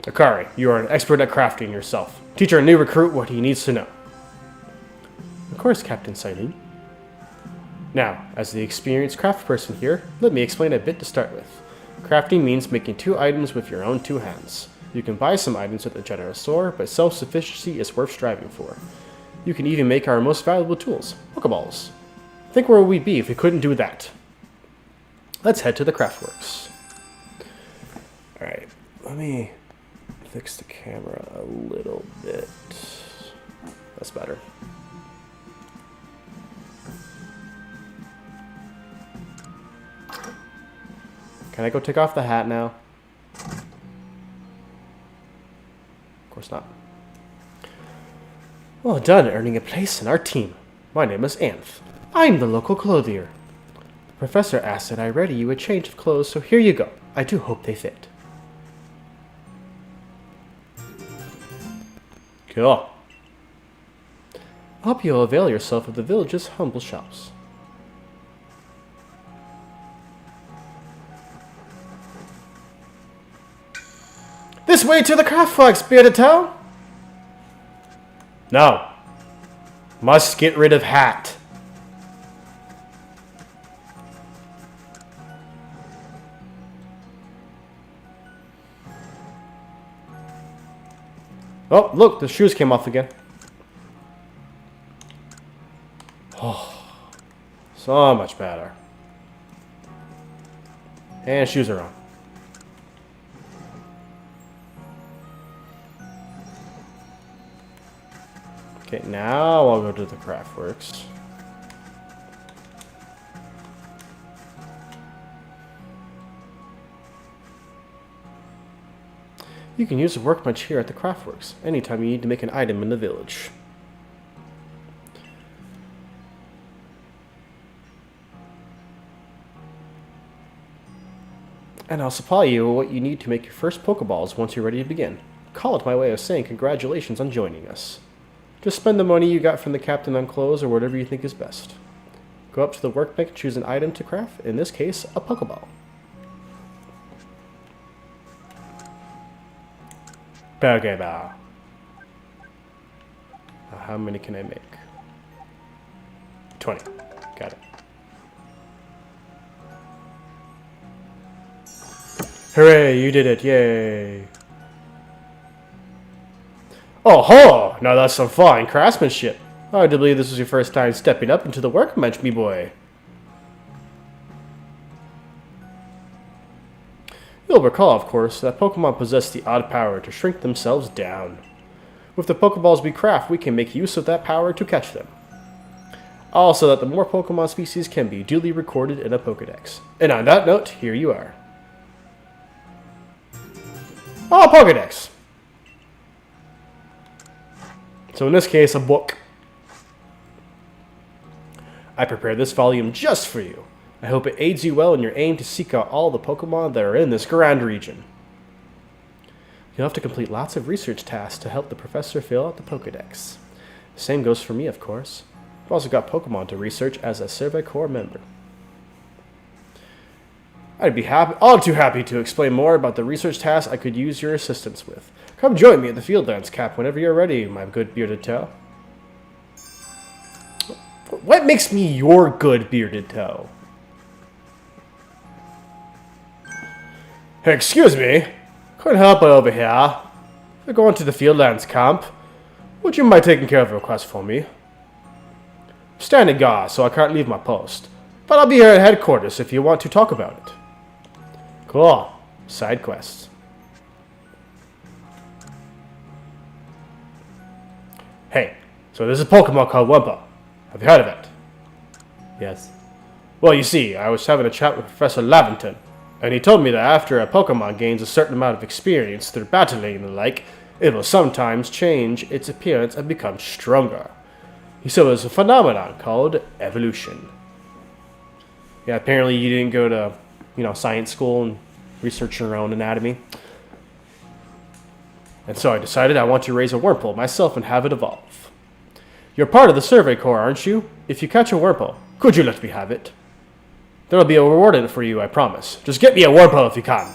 Akari, you are an expert at crafting yourself. Teach our new recruit what he needs to know. Of course, Captain Silene. Now, as the experienced craft person here, let me explain a bit to start with. Crafting means making 2 items with your own 2 hands. You can buy some items at the general store, but self-sufficiency is worth striving for. You can even make our most valuable tools, Pokeballs. Think where we'd be if we couldn't do that. Let's head to the Craftworks. Alright, let me fix the camera a little bit. That's better. Can I go take off the hat now? Of course not. Well done earning a place in our team. My name is Anth. I'm the local clothier. The professor asked that I ready you a change of clothes, so here you go. I do hope they fit. Cool. I hope you'll avail yourself of the village's humble shops. This way to the Craftworks, Bearded Toe! No. Must get rid of hat. Oh, look, the shoes came off again. Oh, so much better. And shoes are on. Okay, now I'll go to the Craftworks. You can use the workbench here at the Craftworks anytime you need to make an item in the village. And I'll supply you with what you need to make your first Pokeballs once you're ready to begin. Call it my way of saying congratulations on joining us. Just spend the money you got from the captain on clothes or whatever you think is best. Go up to the workbench and choose an item to craft, in this case, a Pokeball. Pokeball. How many can I make? 20. Got it. Hooray, you did it, yay! Oh ho! Now that's some fine craftsmanship. I do believe this was your first time stepping up into the workbench, me boy. You'll recall, of course, that Pokemon possess the odd power to shrink themselves down. With the Pokeballs we craft, we can make use of that power to catch them. Also, that the more Pokemon species can be duly recorded in a Pokedex. And on that note, here you are. Oh, Pokedex! So in this case, a book. I prepared this volume just for you. I hope it aids you well in your aim to seek out all the Pokemon that are in this grand region. You'll have to complete lots of research tasks to help the professor fill out the Pokedex. The same goes for me, of course. I've also got Pokemon to research as a Survey Corps member. I'd be all too happy to explain more about the research tasks I could use your assistance with. Come join me at the Fieldlands Cap whenever you're ready, my good Bearded Toe. What makes me your good Bearded Toe? Hey, excuse me. Couldn't help it over here. We're going to the Fieldlands Camp. Would you mind taking care of a request for me? I'm standing guard, so I can't leave my post. But I'll be here at headquarters if you want to talk about it. Cool. Side quests. Hey, so there's a Pokemon called Wumpa. Have you heard of it? Yes. Well, you see, I was having a chat with Professor Lavington, and he told me that after a Pokemon gains a certain amount of experience through battling and the like, it will sometimes change its appearance and become stronger. He said it was a phenomenon called evolution. Yeah, apparently you didn't go to, science school and research your own anatomy. And so I decided I want to raise a Wurmple myself and have it evolve. You're part of the Survey Corps, aren't you? If you catch a Wurmple, could you let me have it? There'll be a reward in it for you, I promise. Just get me a Wurmple if you can.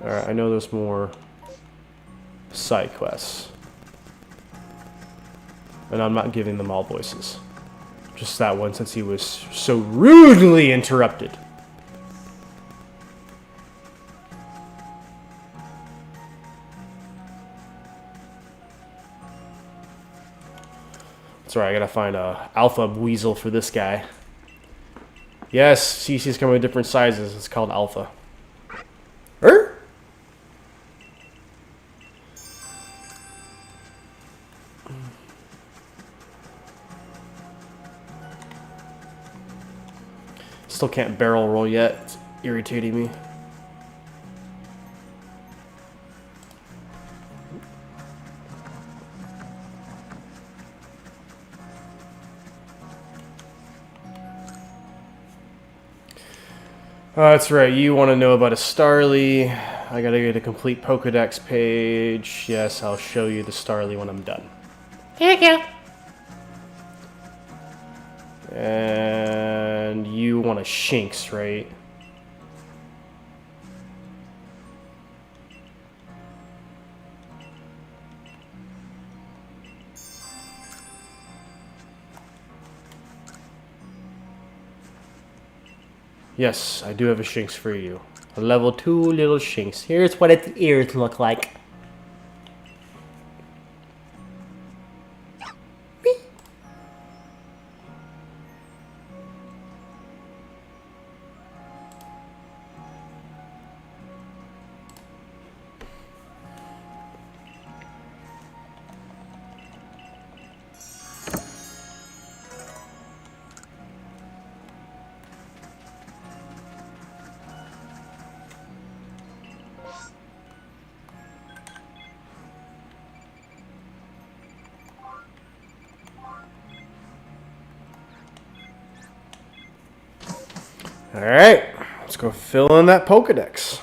Alright, I know there's more side quests. And I'm not giving them all voices. Just that one since he was so rudely interrupted. Sorry, I gotta find a alpha weasel for this guy. Yes, CC's come in different sizes. It's called alpha. Still can't barrel roll yet. It's irritating me. That's right, you want to know about a Starly. I gotta get a complete pokedex page. Yes, I'll show you the Starly when I'm done. Here you go. And you want a Shinx, right? Yes, I do have a Shinx for you. A level 2 little Shinx. Here's what its ears look like. Alright, let's go fill in that Pokedex.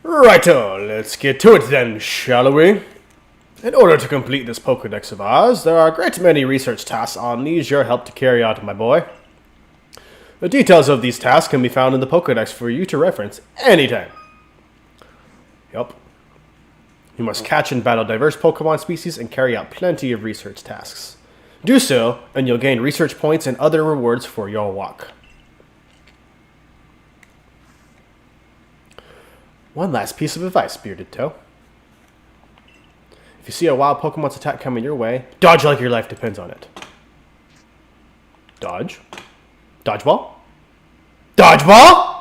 Righto, let's get to it then, shall we? In order to complete this Pokedex of ours, there are a great many research tasks I'll need your help to carry out, my boy. The details of these tasks can be found in the Pokedex for you to reference anytime. Yup. You must catch and battle diverse Pokemon species and carry out plenty of research tasks. Do so, and you'll gain research points and other rewards for your walk. One last piece of advice, Bearded Toe. If you see a wild Pokemon's attack coming your way, dodge like your life depends on it. Dodge? Dodgeball? Dodgeball?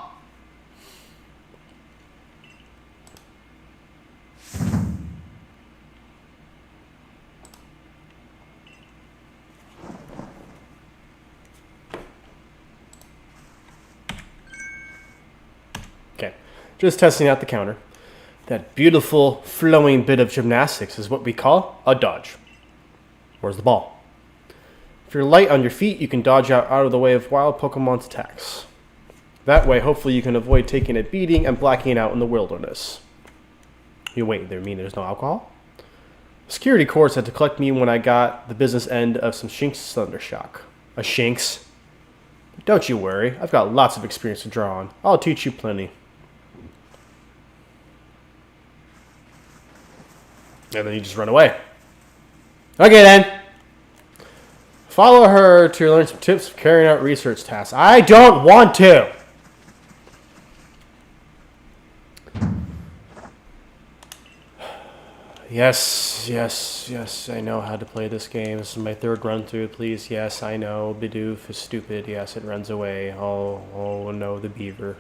Okay, just testing out the counter. That beautiful flowing bit of gymnastics is what we call a dodge. Where's the ball? If you're light on your feet, you can dodge out of the way of wild Pokemon's attacks. That way, hopefully you can avoid taking a beating and blacking out in the wilderness. You wait, there mean there's no alcohol? Security Corps had to collect me when I got the business end of some Shinx Thundershock. A Shinx? Don't you worry, I've got lots of experience to draw on. I'll teach you plenty. And then you just run away. Okay then. Follow her to learn some tips for carrying out research tasks. I don't want to. Yes, yes, yes, I know how to play this game. This is my third run through, please. Yes, I know. Bidoof is stupid. Yes, it runs away. Oh no, the beaver.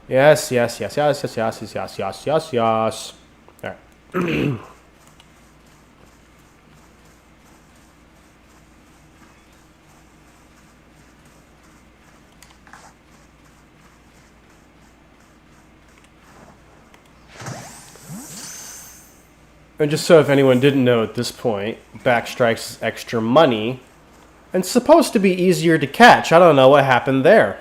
Yes, yes, yes, yes, yes, yes, yes, yes, yes, yes, yes. Alright. And just so if anyone didn't know at this point, Backstrikes is extra money and supposed to be easier to catch. I don't know what happened there.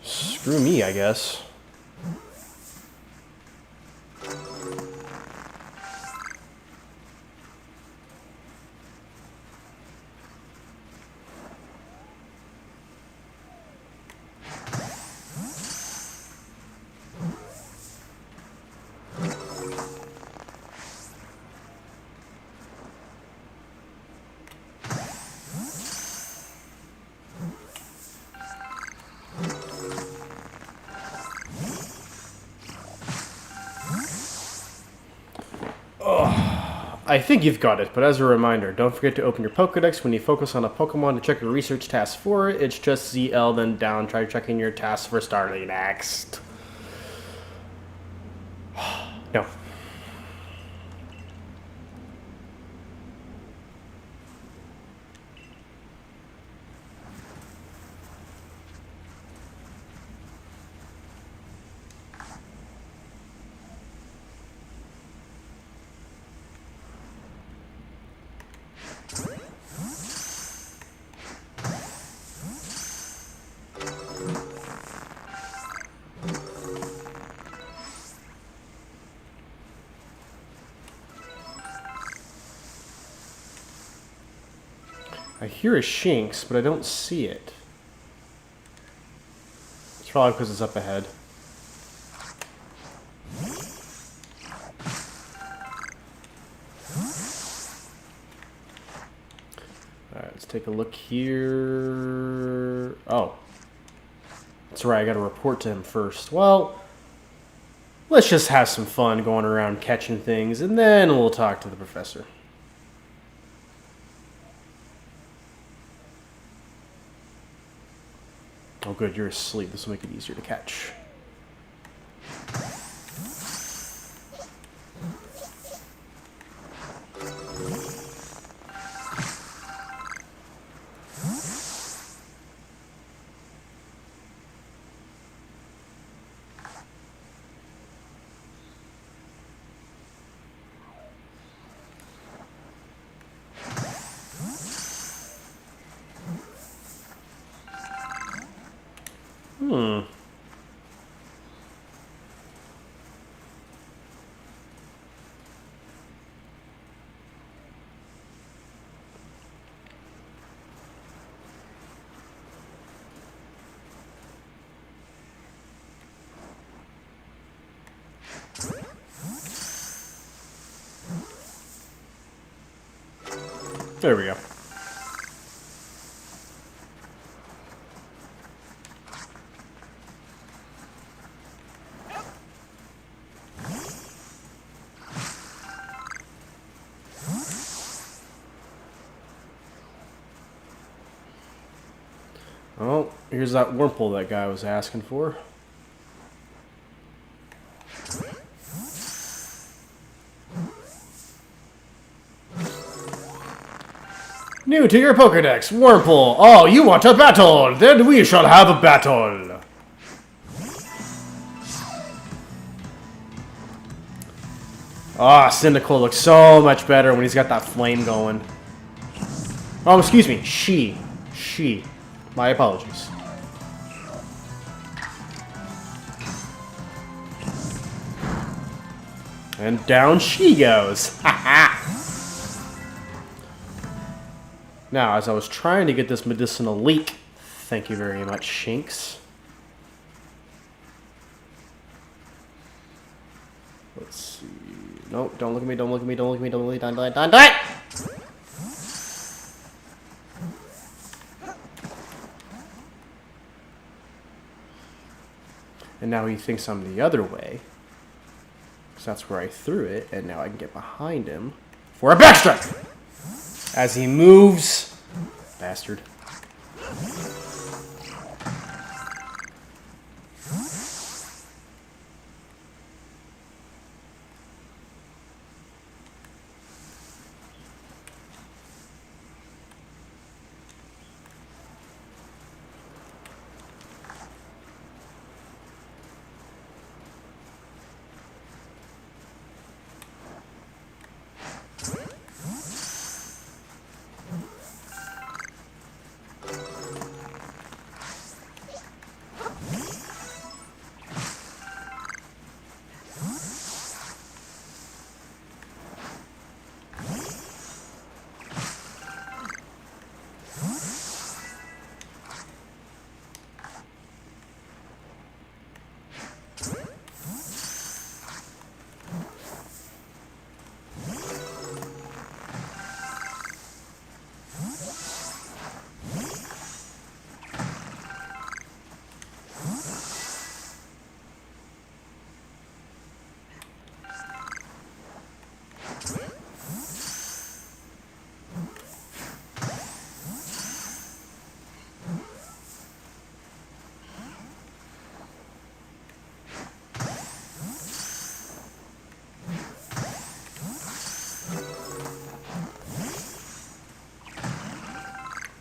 Screw me, I guess. I think you've got it, but as a reminder, don't forget to open your pokedex when you focus on a Pokemon to check your research task for it. It's just ZL, then down. Try checking your tasks for Starly next. No. I hear a Shinx, but I don't see it. It's probably because it's up ahead. Alright, let's take a look here. Oh. That's right, I gotta report to him first. Well, let's just have some fun going around catching things, and then we'll talk to the professor. Oh good, you're asleep. This will make it easier to catch. There we go. Oh, here's that Wurmple that guy was asking for. New to your Pokedex, Wurmple. Oh, you want a battle? Then we shall have a battle. Ah, Cyndaquil looks so much better when he's got that flame going. Oh, excuse me. She. My apologies. And down she goes. Ha. Now, as I was trying to get this medicinal leak, thank you very much, Shinx. Let's see. Nope, don't look at me, don't look at me, don't look at me, don't look at me, don't die. And And now he thinks I'm the other way. So that's where I threw it, and now I can get behind him for a backstrike! As he moves... Bastard.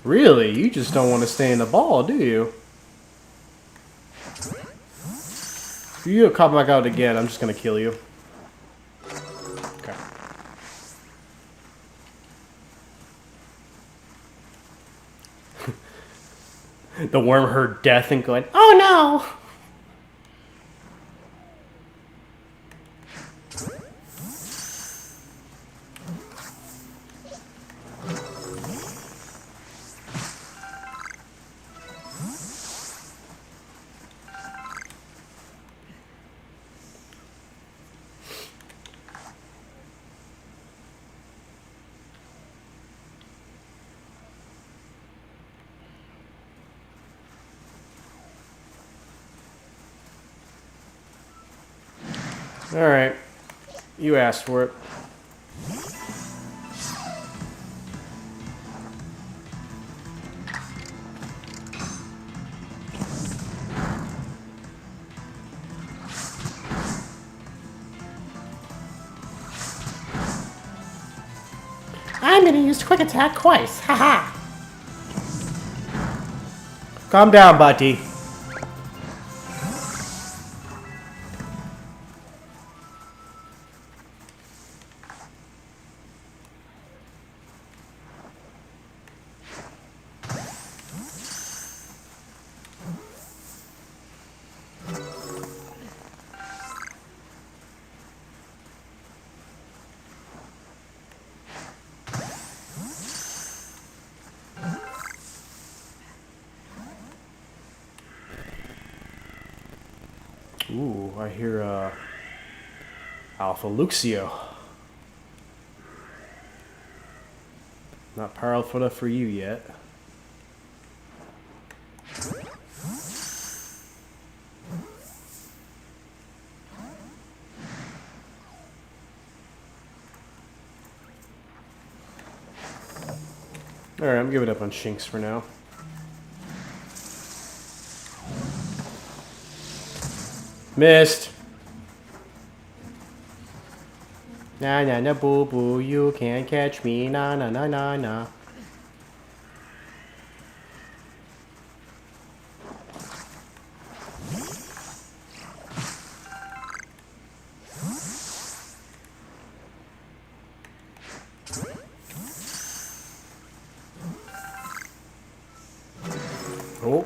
Really? You just don't want to stay in the ball, do you? If you come back out again, I'm just going to kill you. Okay. The worm heard death and going, oh no! Alright. You asked for it. I'm gonna use quick attack twice. Haha. Calm down, buddy. Ooh, I hear Alpha Luxio. Not powerful enough for you yet. Alright, I'm giving up on Shinx for now. Missed. Na na na boo boo, you can't catch me. Na na na na na. Oh,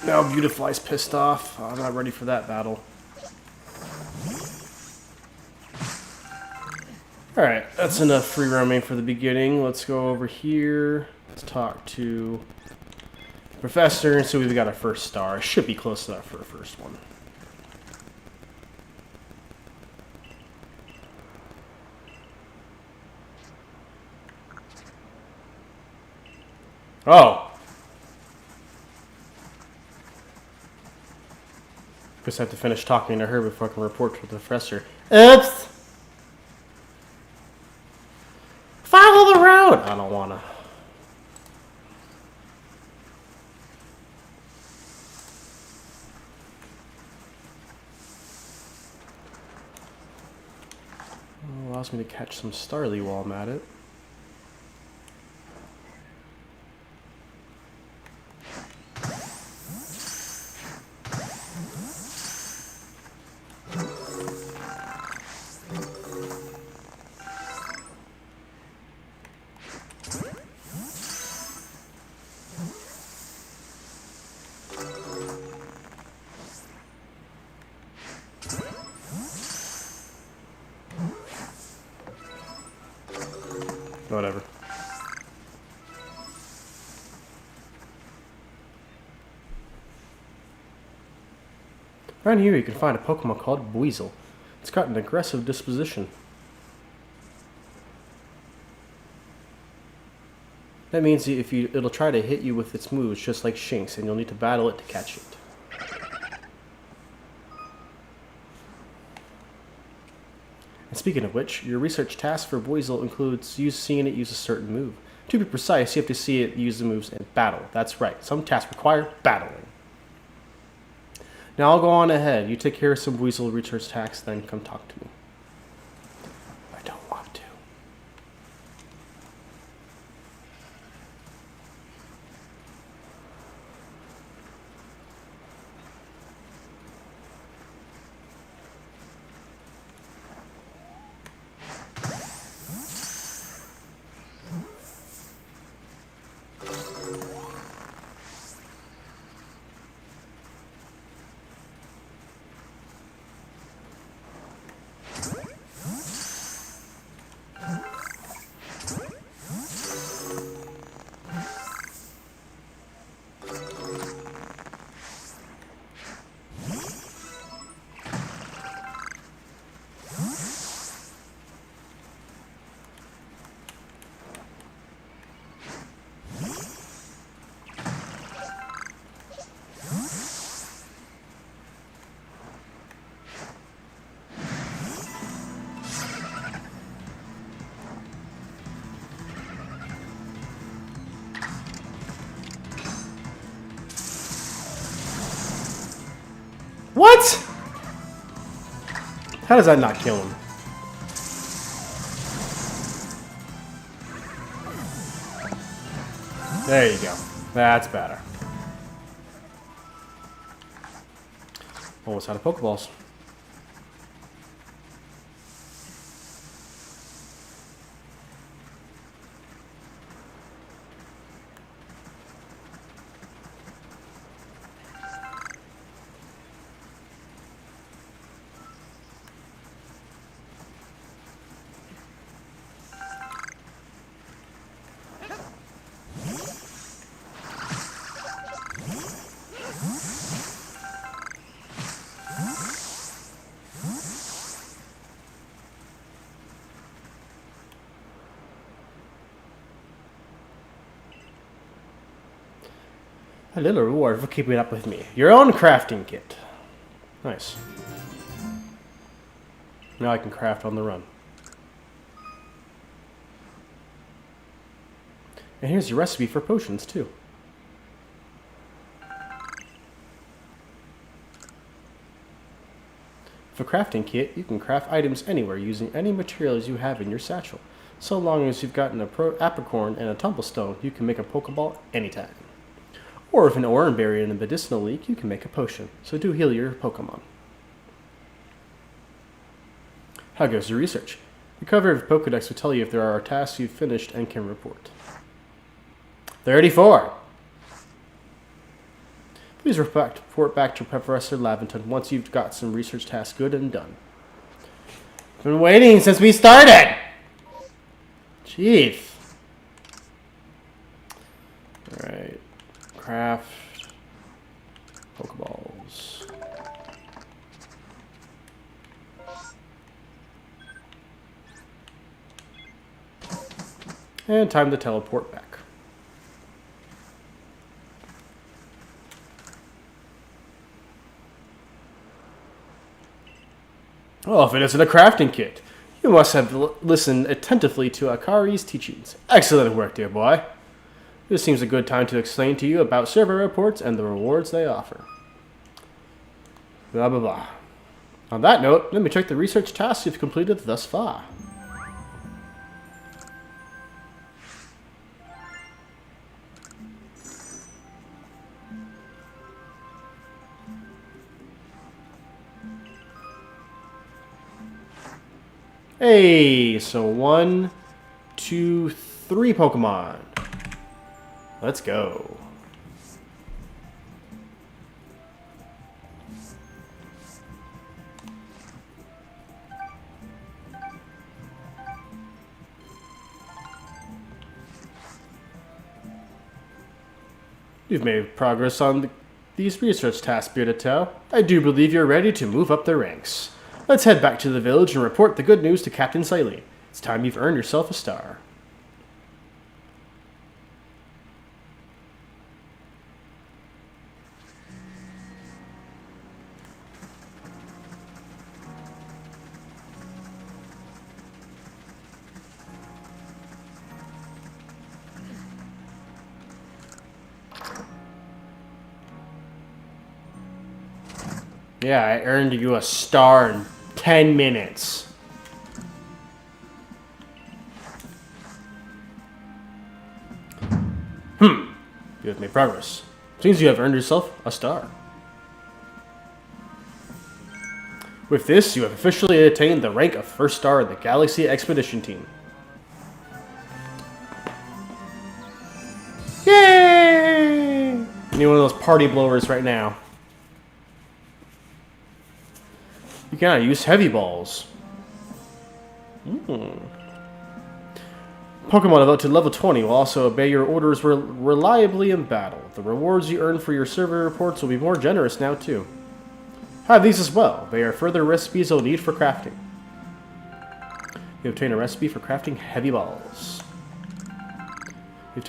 now Beautifly's pissed off. I'm not ready for that battle. Alright, that's enough free roaming for the beginning. Let's go over here. Let's talk to the professor and see we've got our first star. It should be close enough for a first one. Oh! Because I have to finish talking to her before I can report to the professor. Oops! Follow the road! I don't wanna. Allows me to catch some Starly while I'm at it. Whatever. Around here you can find a Pokemon called Weasel. It's got an aggressive disposition. That means it'll try to hit you with its moves just like Shinx, and you'll need to battle it to catch it. And speaking of which, your research task for Weasel includes seeing it use a certain move. To be precise, you have to see it use the moves in battle. That's right, some tasks require battling. Now I'll go on ahead. You take care of some Weasel research tasks, then come talk to me. I don't want to. What? How does that not kill him? There you go. That's better. Almost out of Pokeballs. A little reward for keeping up with me. Your own crafting kit. Nice. Now I can craft on the run. And here's your recipe for potions, too. With a crafting kit, you can craft items anywhere using any materials you have in your satchel. So long as you've gotten a apricorn and a tumblestone, you can make a Pokeball anytime. Or with an Oranberry and a medicinal leek, you can make a potion. So do heal your Pokemon. How goes your research? The cover of the pokedex will tell you if there are tasks you've finished and can report. 34! Please report back to Professor Laventon once you've got some research tasks good and done. Been waiting since we started! Jeez. Alright. Craft Pokeballs. And time to teleport back. Oh, if it isn't a crafting kit. You must have listened attentively to Akari's teachings. Excellent work, dear boy. This seems a good time to explain to you about server reports and the rewards they offer. Blah, blah, blah. On that note, let me check the research tasks you've completed thus far. Hey, so 1, 2, 3 Pokemon. Let's go. You've made progress on these research tasks, Bearded. I do believe you're ready to move up the ranks. Let's head back to the village and report the good news to Captain Siley. It's time you've earned yourself a star. Yeah, I earned you a star in 10 minutes. You have made progress. Seems you have earned yourself a star. With this, you have officially attained the rank of first star in the Galaxy Expedition Team. Yay! I need one of those party blowers right now. You cannot use heavy balls. Pokemon about to level 20 will also obey your orders reliably in battle. The rewards you earn for your server reports will be more generous now too. Have these as well. They are further recipes you'll need for crafting. You obtain a recipe for crafting heavy balls. You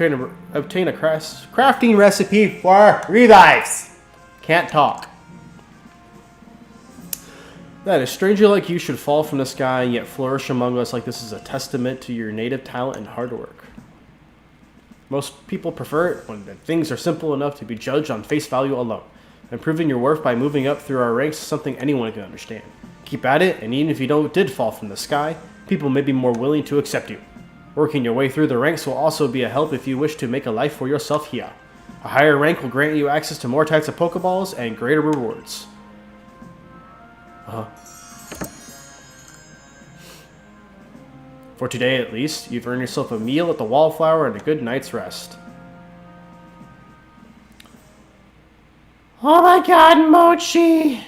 obtain a crafting recipe for revives. Can't talk. That a stranger like you should fall from the sky and yet flourish among us like this is a testament to your native talent and hard work. Most people prefer it when things are simple enough to be judged on face value alone. Improving your worth by moving up through our ranks is something anyone can understand. Keep at it, and even if you did fall from the sky, people may be more willing to accept you. Working your way through the ranks will also be a help if you wish to make a life for yourself here. A higher rank will grant you access to more types of Pokeballs and greater rewards. For today, at least, you've earned yourself a meal at the Wallflower and a good night's rest. Oh my god, Mochi!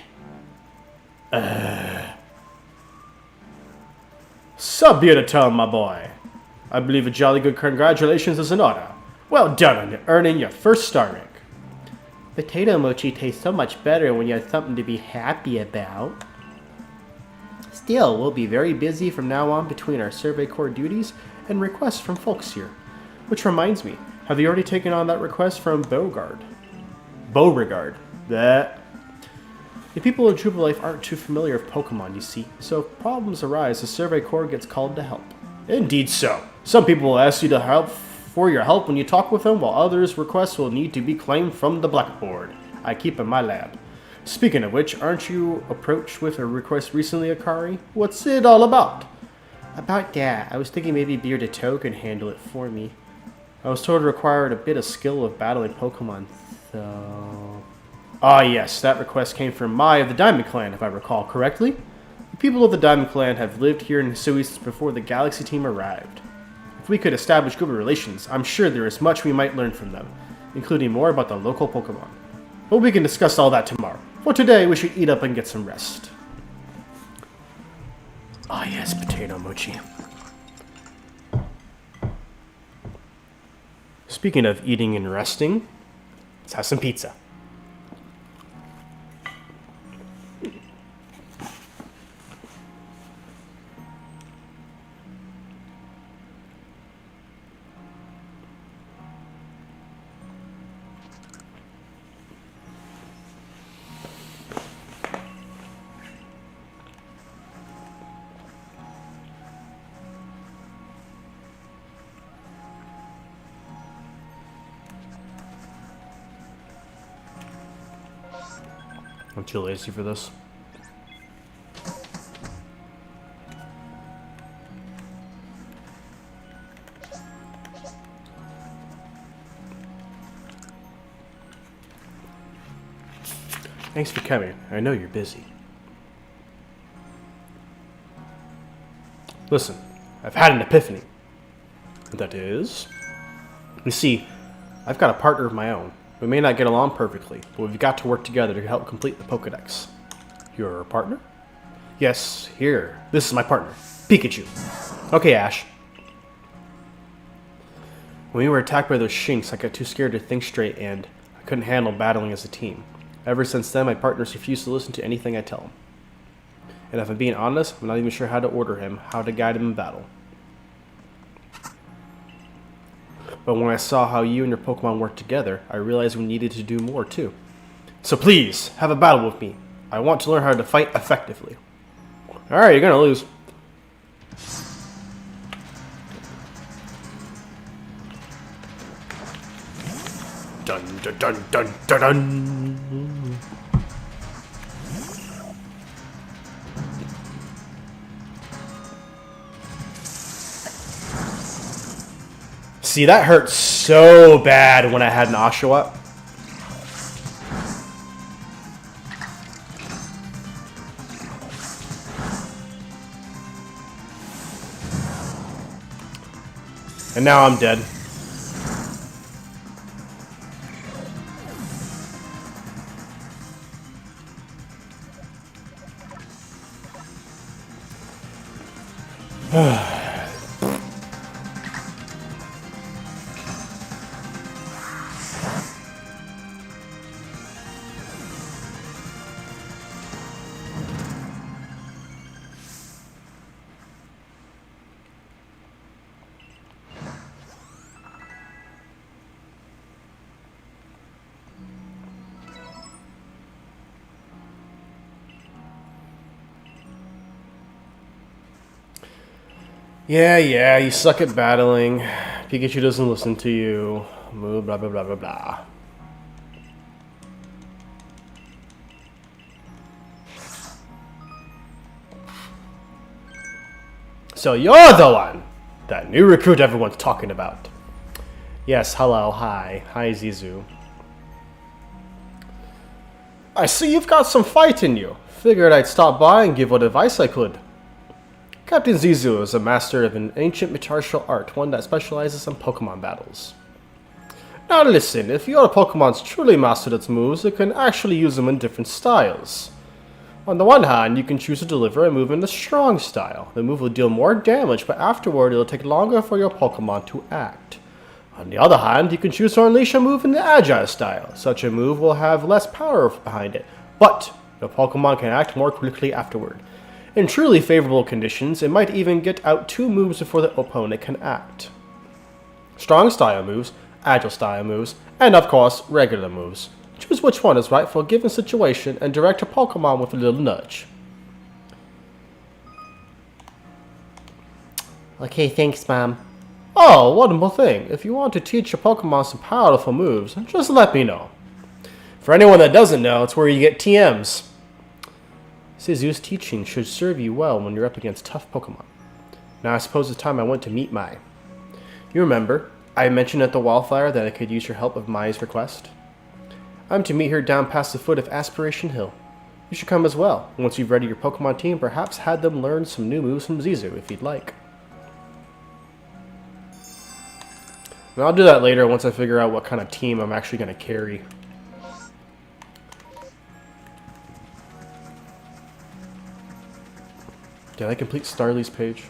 So beautiful, my boy. I believe a jolly good congratulations is in order. Well done on earning your first star rank. Potato mochi tastes so much better when you have something to be happy about. Still, we'll be very busy from now on between our Survey Corps duties and requests from folks here. Which reminds me, have you already taken on that request from Beauregard? That. The people in True Life aren't too familiar with Pokemon, you see, so if problems arise, the Survey Corps gets called to help. Indeed so. Some people will ask you to help for your help when you talk with them, while others' requests will need to be claimed from the blackboard I keep in my lab. Speaking of which, aren't you approached with a request recently, Akari? What's it all about? About that, I was thinking maybe Bearded can handle it for me. I was told it required a bit of skill of battling Pokemon, so... Ah yes, that request came from Mai of the Diamond Clan, if I recall correctly. The people of the Diamond Clan have lived here in Hisui since before the Galaxy team arrived. If we could establish good relations, I'm sure there is much we might learn from them, including more about the local Pokemon. But we can discuss all that tomorrow. For today, we should eat up and get some rest. Ah yes, potato mochi. Speaking of eating and resting, let's have some pizza. I'm too lazy for this. Thanks for coming. I know you're busy. Listen, I've had an epiphany. And that is... You see, I've got a partner of my own. We may not get along perfectly, but we've got to work together to help complete the pokedex. Your partner? Yes, here. This is my partner, Pikachu. Okay, Ash. When we were attacked by those shinks, I got too scared to think straight and I couldn't handle battling as a team. Ever since then, my partners refuse to listen to anything I tell him. And if I'm being honest, I'm not even sure how to order him, how to guide him in battle. But when I saw how you and your Pokemon worked together, I realized we needed to do more too. So please, have a battle with me. I want to learn how to fight effectively. Alright, you're gonna lose. Dun dun dun dun dun dun. See, that hurt so bad when I had an Oshawott. And now I'm dead. Yeah, you suck at battling. Pikachu doesn't listen to you. Blah, blah, blah, blah, blah. So you're the one! That new recruit everyone's talking about. Yes, hello, hi. Hi, Zizu. I see you've got some fight in you. Figured I'd stop by and give what advice I could. Captain Zizu is a master of an ancient martial art, one that specializes in Pokemon battles. Now listen, if your Pokemon's truly mastered its moves, it can actually use them in different styles. On the one hand, you can choose to deliver a move in the strong style. The move will deal more damage, but afterward it will take longer for your Pokemon to act. On the other hand, you can choose to unleash a move in the agile style. Such a move will have less power behind it, but your Pokemon can act more quickly afterward. In truly favorable conditions, it might even get out 2 moves before the opponent can act. Strong style moves, agile style moves, and of course, regular moves. Choose which one is right for a given situation and direct your Pokemon with a little nudge. Okay, thanks, Mom. Oh, one more thing. If you want to teach your Pokemon some powerful moves, just let me know. For anyone that doesn't know, it's where you get TMs. Zizu's teaching should serve you well when you're up against tough Pokemon. Now I suppose it's time I went to meet Mai. You remember, I mentioned at the Wildfire that I could use your help of Mai's request? I'm to meet her down past the foot of Aspiration Hill. You should come as well. Once you've readied your Pokemon team, perhaps had them learn some new moves from Zizu, if you'd like. And I'll do that later once I figure out what kind of team I'm actually going to carry. Did I complete Starly's page?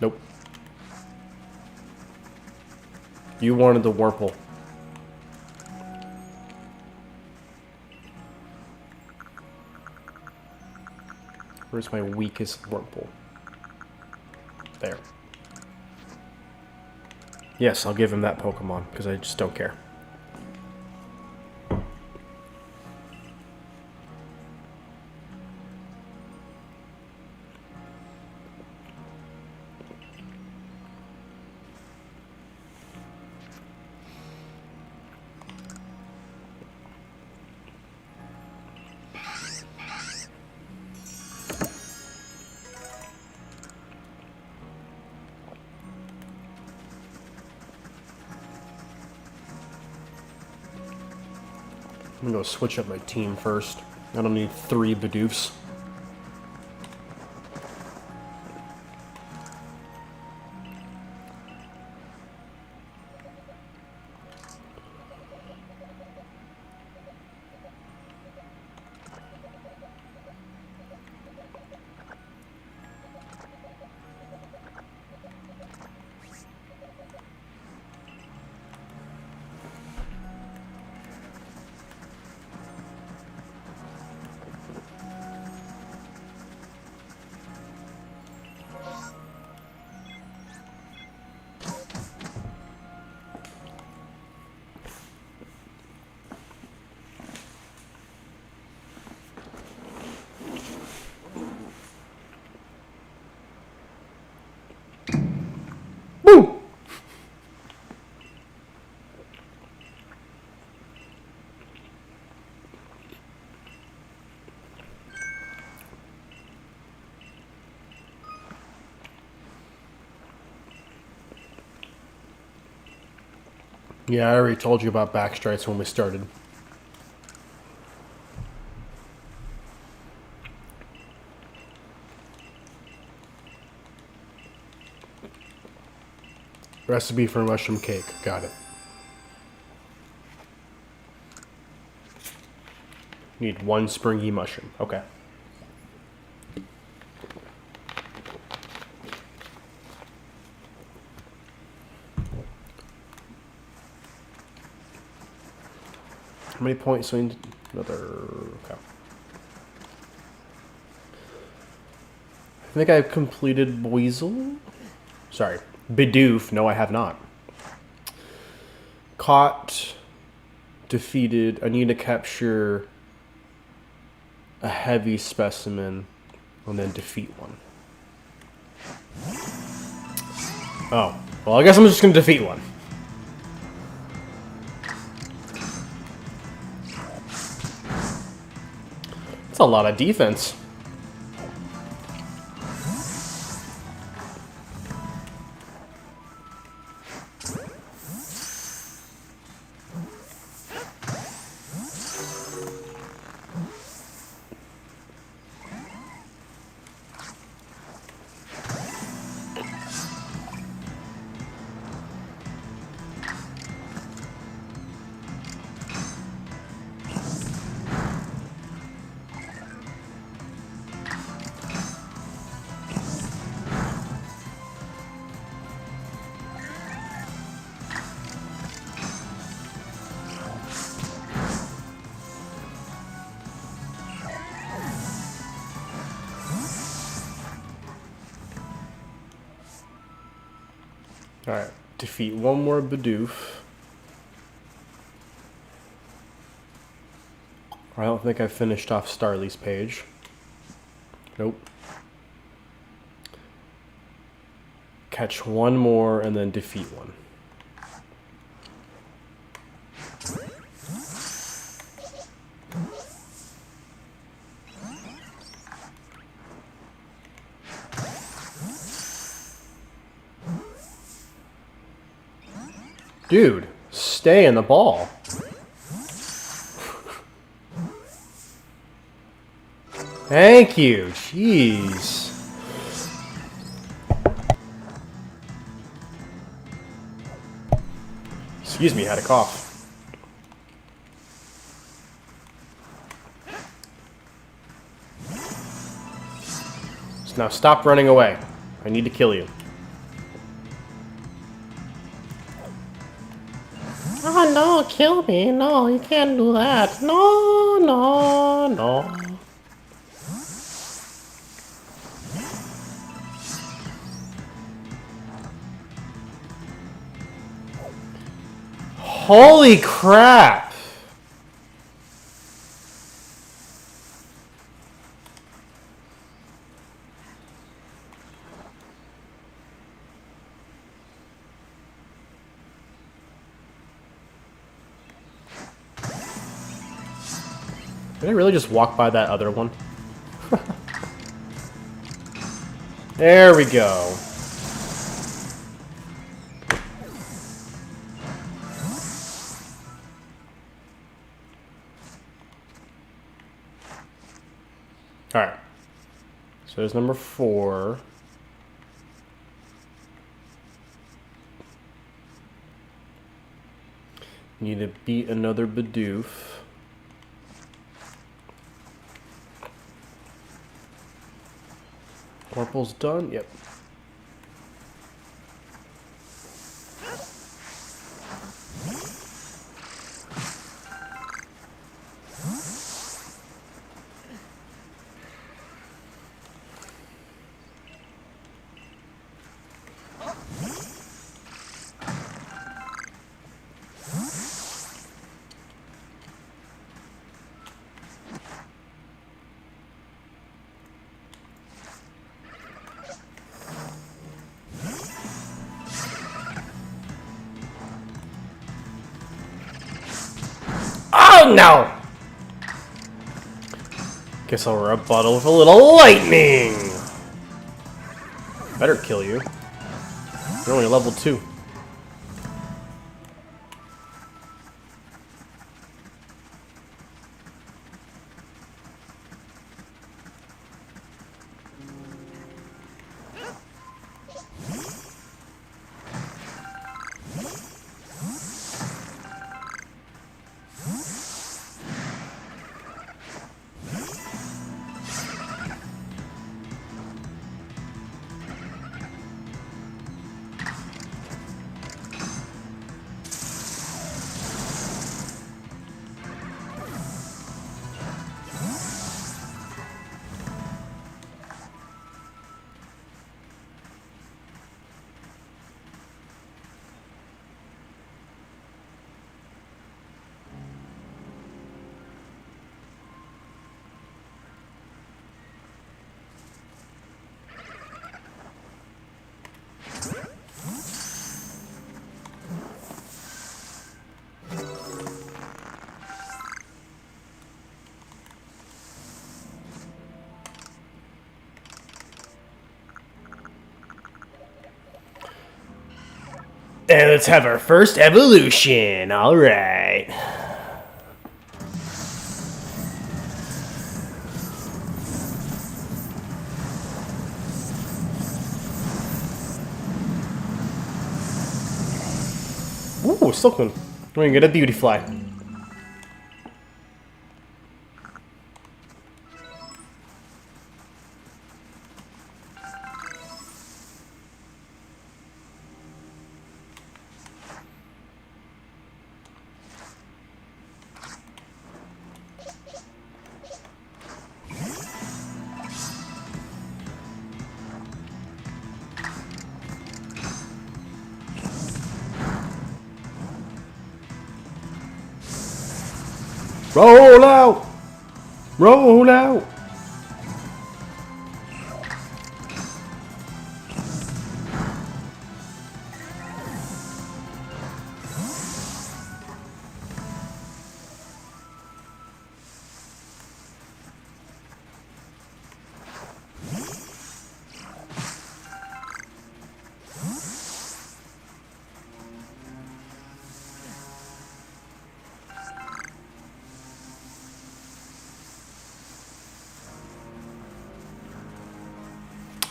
Nope. You wanted the Wurmple. Where's my weakest Wurmple? There. Yes, I'll give him that Pokemon, because I just don't care. I'm gonna go switch up my team first. I don't need 3 Bidoofs. Woo! Yeah, I already told you about backstrides when we started. Recipe for mushroom cake. Got it. Need 1 springy mushroom. Okay. How many points do we need? Another... Okay. I think I've completed Weasel. Sorry. Bidoof. No, I have not. Caught. Defeated. I need to capture a heavy specimen and then defeat one. Oh. Well, I guess I'm just going to defeat one. That's a lot of defense. Alright, defeat one more Bidoof. I don't think I finished off Starly's page. Nope. Catch one more and then defeat one. Dude, stay in the ball. Thank you. Jeez. Excuse me, I had a cough. So now stop running away. I need to kill you. Oh no, kill me. No, you can't do that. No, no, no. Holy crap! Did I really just walk by that other one? There we go. Alright. So there's number 4. Need to beat another Bidoof. Orple's done? Yep. Oh no! Guess I'll rebuttal with a little lightning! Better kill you. You're only level 2. And let's have our first evolution. Alright. Ooh, Silkman. We're gonna get a beauty fly. Roll out! Roll out!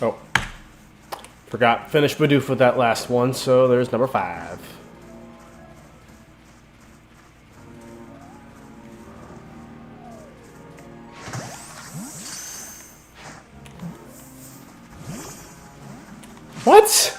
Oh. Forgot. Finished Bidoof with that last one, so there's number 5. What?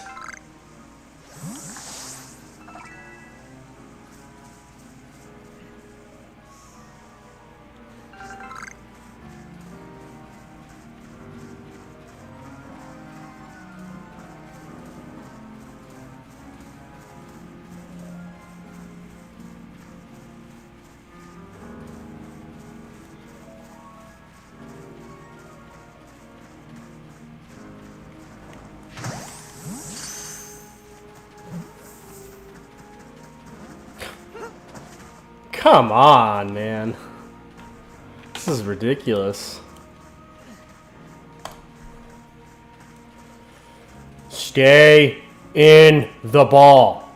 Come on, man. This is ridiculous. Stay in the ball.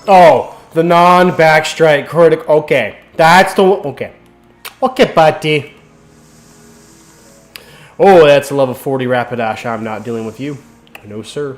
Oh, the non-backstrike critical. Okay, that's the one. Okay. Okay, buddy. Oh, that's a level 40 Rapidash. I'm not dealing with you. No, sir.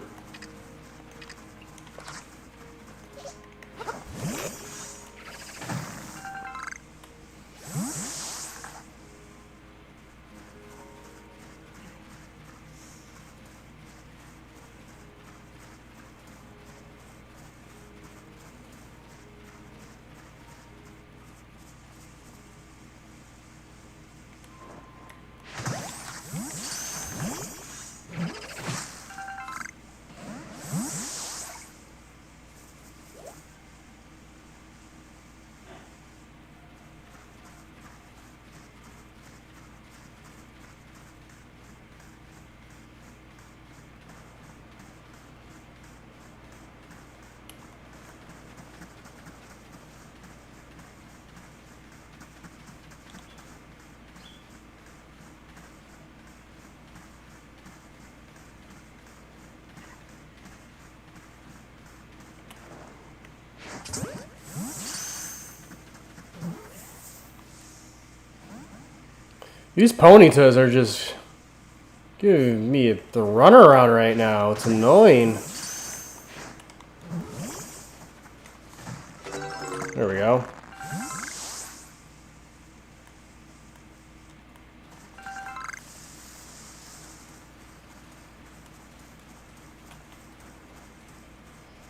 These Ponytas are just giving me the runaround right now. It's annoying. There we go.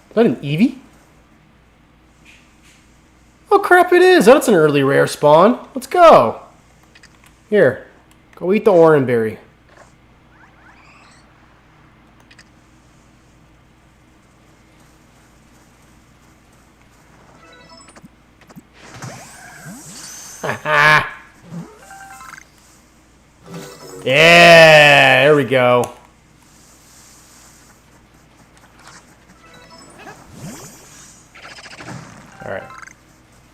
Is that an Eevee? Oh crap, it is! That's an early rare spawn. Let's go. Here, go eat the orange berry. Yeah, there we go. Alright.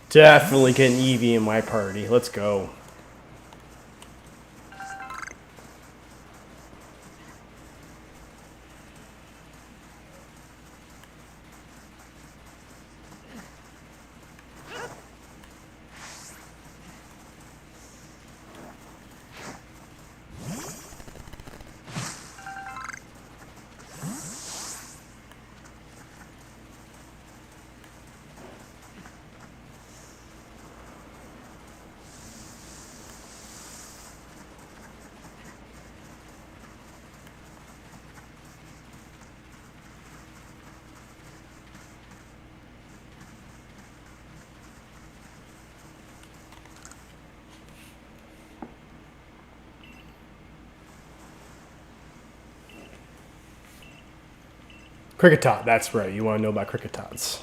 Definitely get an Eevee in my party. Let's go. Cricketot, that's right. You want to know about Cricketots.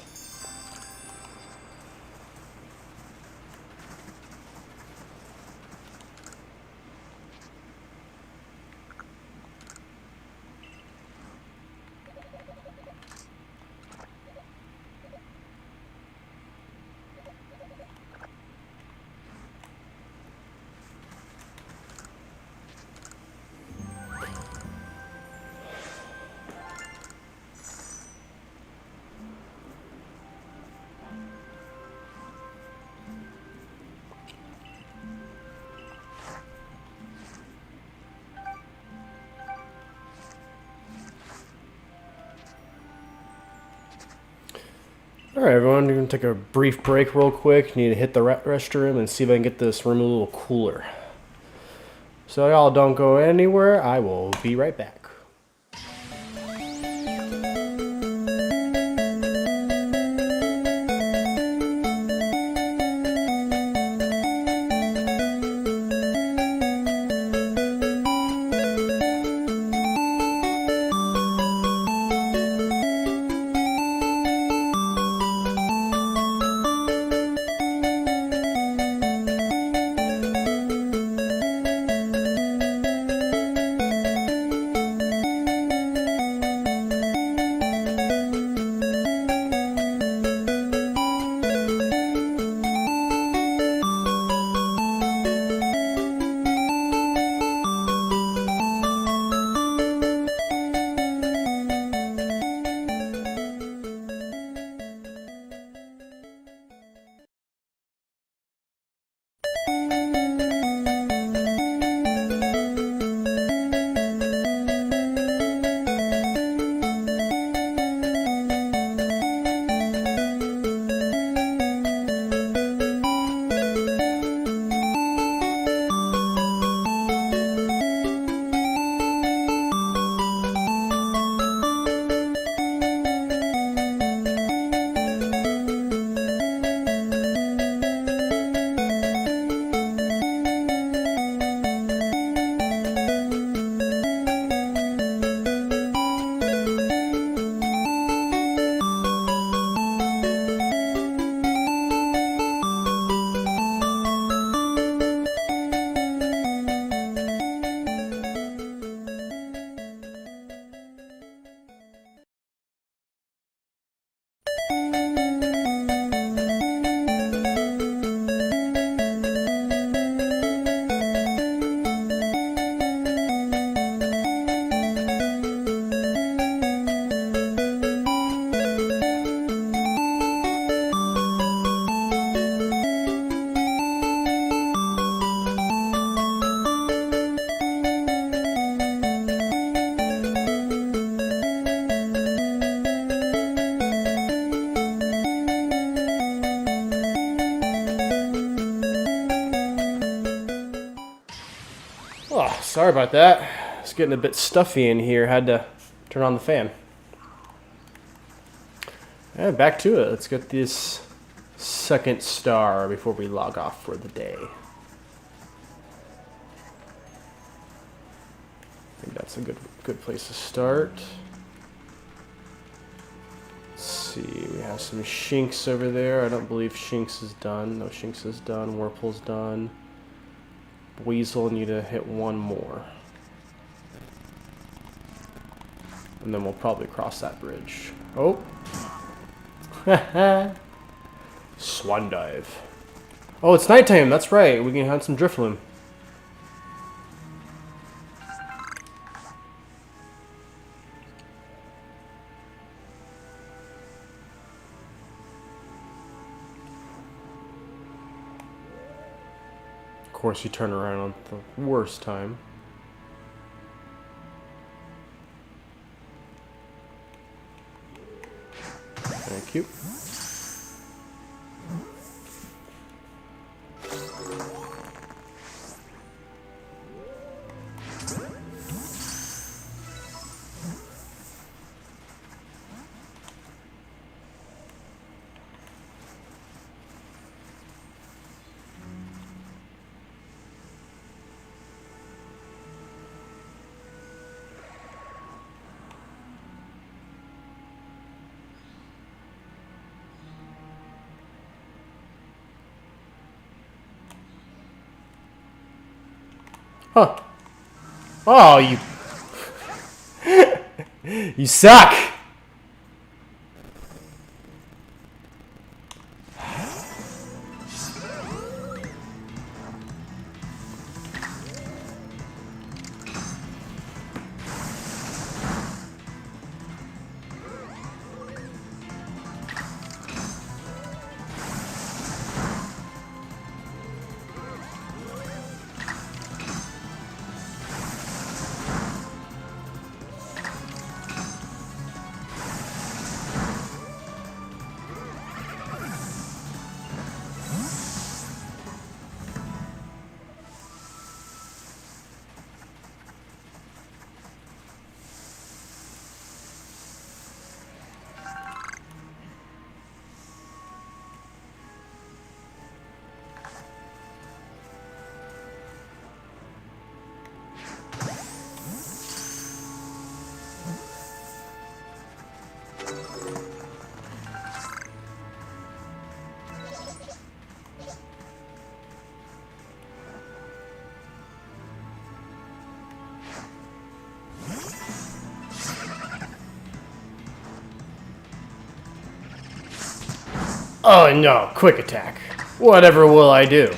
Alright, everyone, we're going to take a brief break real quick. Need to hit the restroom and see if I can get this room a little cooler. So y'all don't go anywhere. I will be right back. Sorry about that. It's getting a bit stuffy in here. Had to turn on the fan. And back to it. Let's get this second star before we log off for the day. I think that's a good place to start. Let's see, we have some Shinx over there. I don't believe Shinx is done. No, Shinx is done. Whirlpool's done. Weasel, need to hit one more. And then we'll probably cross that bridge. Oh! Swan dive. Oh, it's nighttime. That's right. We can have some Drifloon. Of course, you turn around at the worst time. Thank you. Huh. Oh, you... You suck! Oh no, quick attack. Whatever will I do?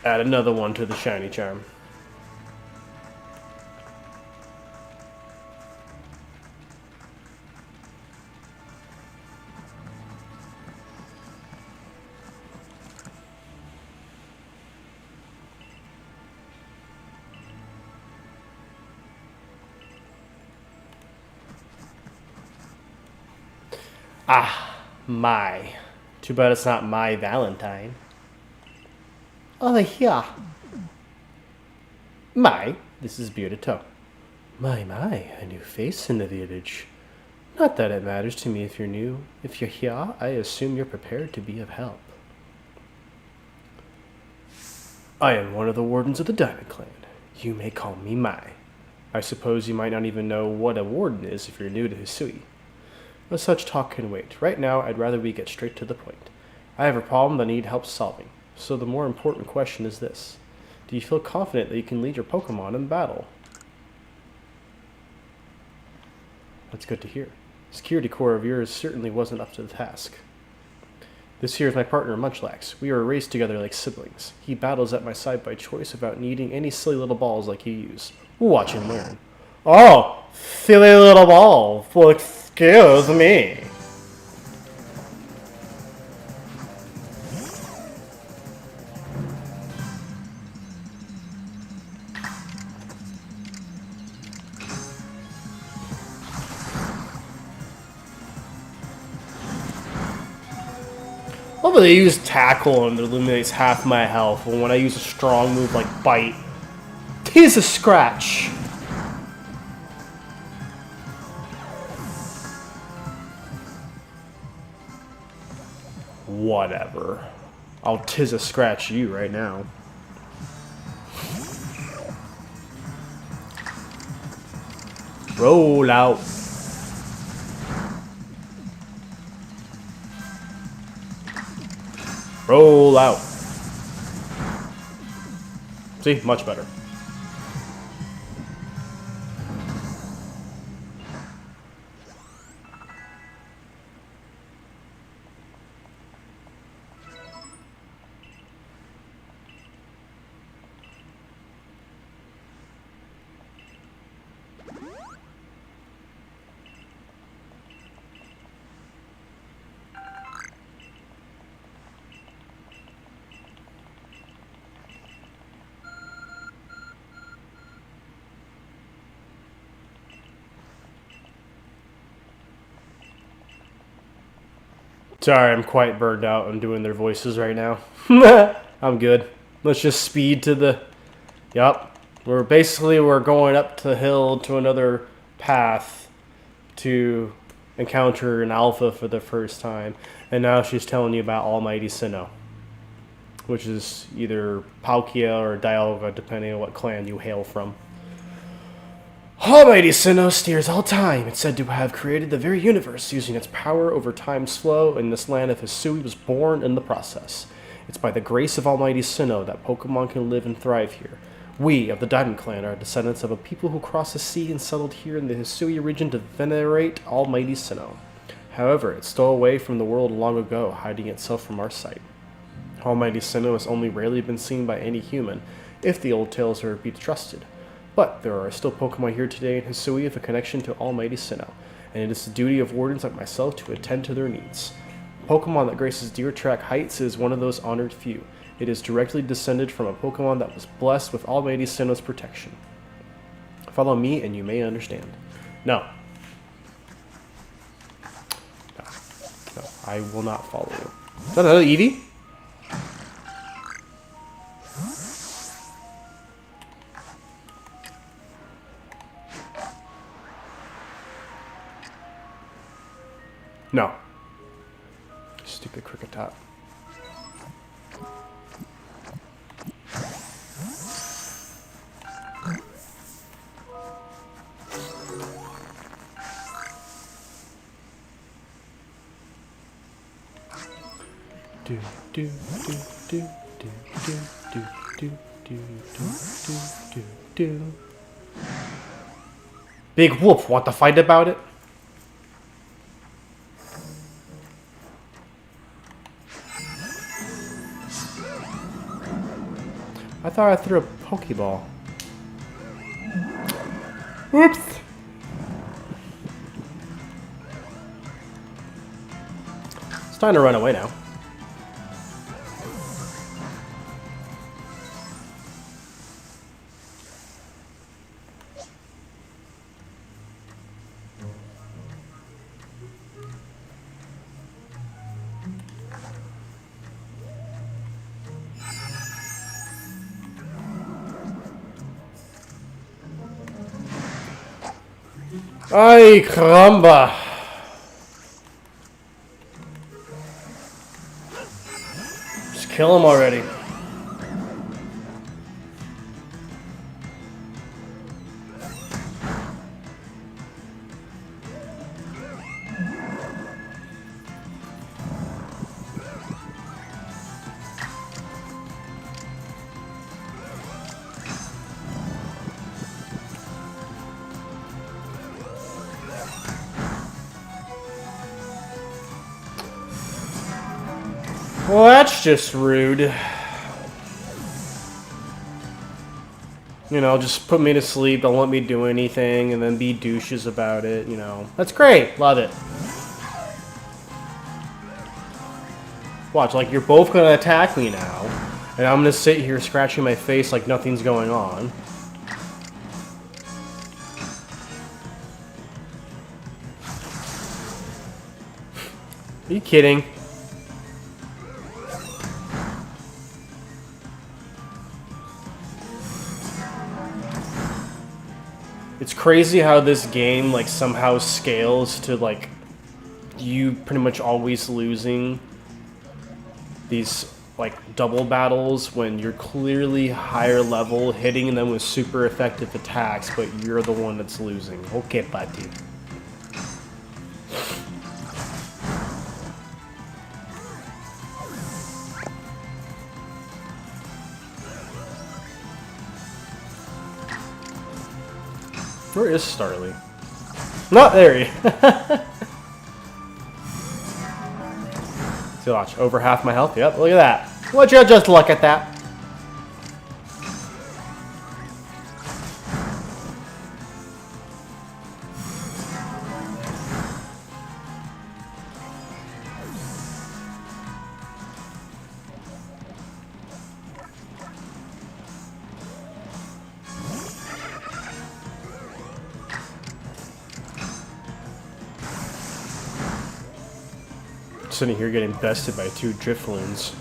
Add another one to the shiny charm. Ah, my. Too bad it's not my Valentine. Oh, yeah. My, this is Beardo. My, a new face in the village. Not that it matters to me if you're new. If you're here, I assume you're prepared to be of help. I am one of the wardens of the Diamond Clan. You may call me Mai. I suppose you might not even know what a warden is if you're new to Hisui. But such talk can wait. Right now, I'd rather we get straight to the point. I have a problem that I need help solving. So the more important question is this. Do you feel confident that you can lead your Pokemon in battle? That's good to hear. Security core of yours certainly wasn't up to the task. This here is my partner, Munchlax. We were raised together like siblings. He battles at my side by choice without needing any silly little balls like you use. Watch and learn. Oh, silly little ball. Well, excuse me. Love how they use tackle and it eliminates half my health, but when I use a strong move like bite, tis a scratch. Whatever. I'll tis a scratch you right now. Roll out. Roll out. See? Much better. Sorry, I'm quite burned out on doing their voices right now. I'm good. Let's just speed to the... Yup. We're going up the hill to another path to encounter an alpha for the first time. And now she's telling you about Almighty Sinnoh, which is either Palkia or Dialga, depending on what clan you hail from. Almighty Sinnoh steers all time. It's said to have created the very universe using its power over time's flow, and this land of Hisui was born in the process. It's by the grace of Almighty Sinnoh that Pokemon can live and thrive here. We, of the Diamond Clan, are descendants of a people who crossed the sea and settled here in the Hisui region to venerate Almighty Sinnoh. However, it stole away from the world long ago, hiding itself from our sight. Almighty Sinnoh has only rarely been seen by any human, if the old tales are to be trusted. But there are still Pokemon here today in Hisui with a connection to Almighty Sinnoh, and it is the duty of wardens like myself to attend to their needs. Pokemon that graces Deer Track Heights is one of those honored few. It is directly descended from a Pokemon that was blessed with Almighty Sinnoh's protection. Follow me and you may understand. No. No, I will not follow you. Is that another Eevee? No. Stupid Cricketop. Do do do do do do do do do do do do. Big Whoop, want to fight about it? I thought I threw a Pokeball. Oops! It's time to run away now. Ay, caramba! Just kill him already. Well, that's just rude. You know, just put me to sleep, don't let me do anything, and then be douches about it, you know. That's great. Love it. Watch, like, you're both gonna attack me now, and I'm gonna sit here scratching my face like nothing's going on. Are you kidding? It's crazy how this game like somehow scales to like you pretty much always losing these like double battles when you're clearly higher level, hitting them with super effective attacks, but you're the one that's losing. Okay, buddy. Where is Starly? Not there he. See, watch, over half my health. Yep, look at that. Would you just look at that? Sitting here getting bested by 2 Drifloons.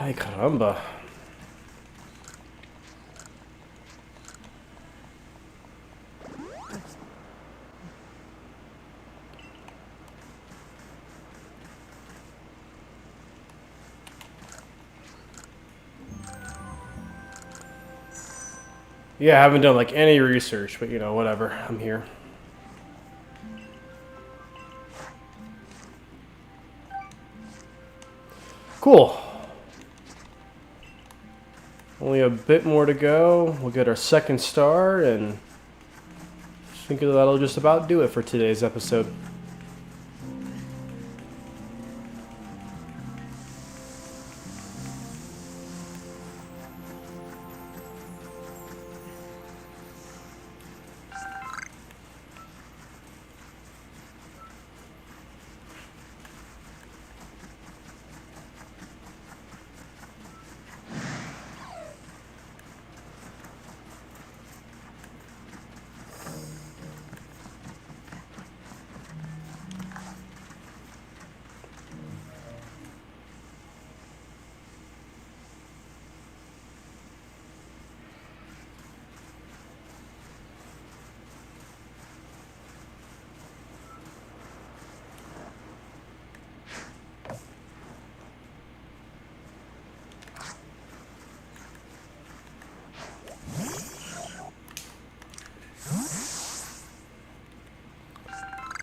Ay caramba. Yeah, I haven't done like any research, but you know, whatever. I'm here. Cool. Only a bit more to go. We'll get our 2nd star, and I think that'll just about do it for today's episode.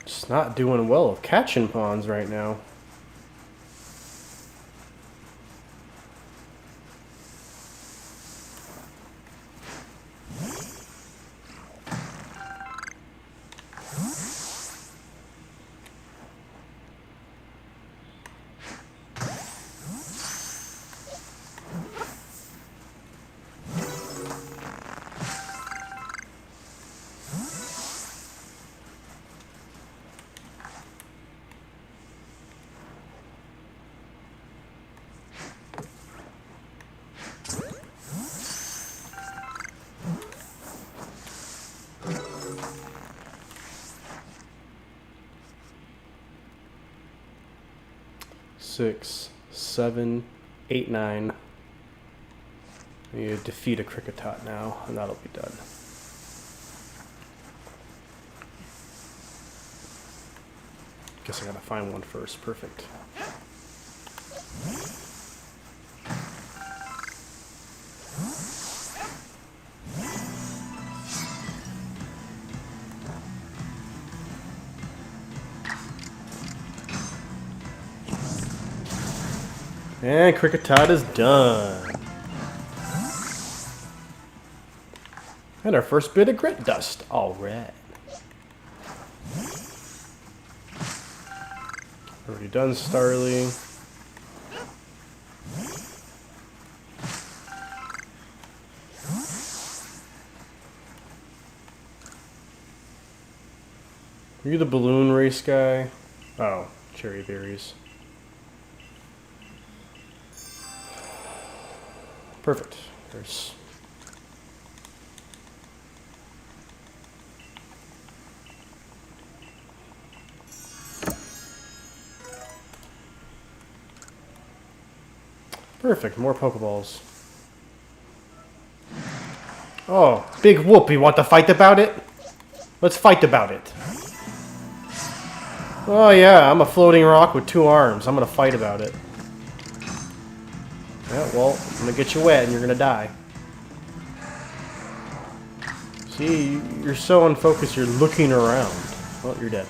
Just not doing well with catching pawns right now. Six, 7, 8, 9. We need to defeat a Cricketot now, and that'll be done. Guess I gotta find one first. Perfect. And Cricketot is done. And our first bit of grit dust. All right. Already done Starly. Are you the balloon race guy? Oh, cherry berries. Perfect. There's... Perfect, more Pokeballs. Oh, big whoop, you want to fight about it? Let's fight about it. Oh yeah, I'm a floating rock with 2 arms. I'm gonna fight about it. Yeah, well, I'm gonna get you wet and you're gonna die. See, you're so unfocused, you're looking around. Well, you're dead.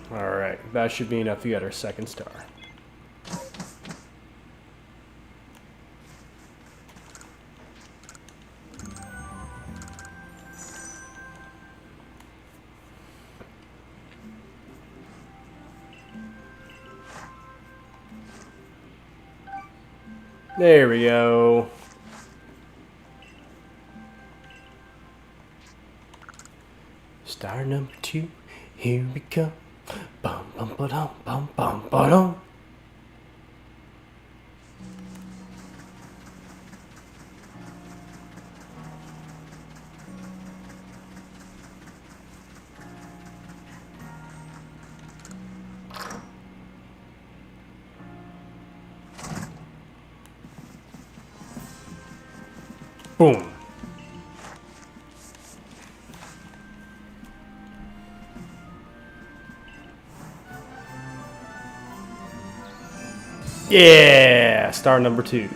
Alright, that should be enough. You got our 2nd star. There we go. Star number 2, here we go. Bum bum ba dum bum bum ba dum. Boom. Yeah, star number 2.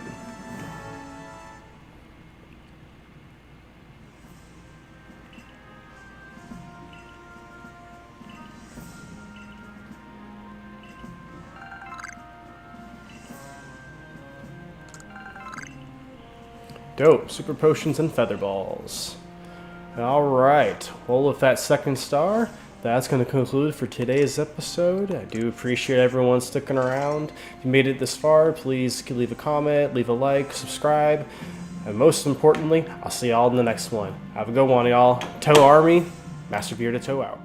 Dope. Super potions and feather balls. Alright. Well, with that 2nd star, that's going to conclude for today's episode. I do appreciate everyone sticking around. If you made it this far, please leave a comment, leave a like, subscribe. And most importantly, I'll see y'all in the next one. Have a good one, y'all. Toe Army, Master Beardito out.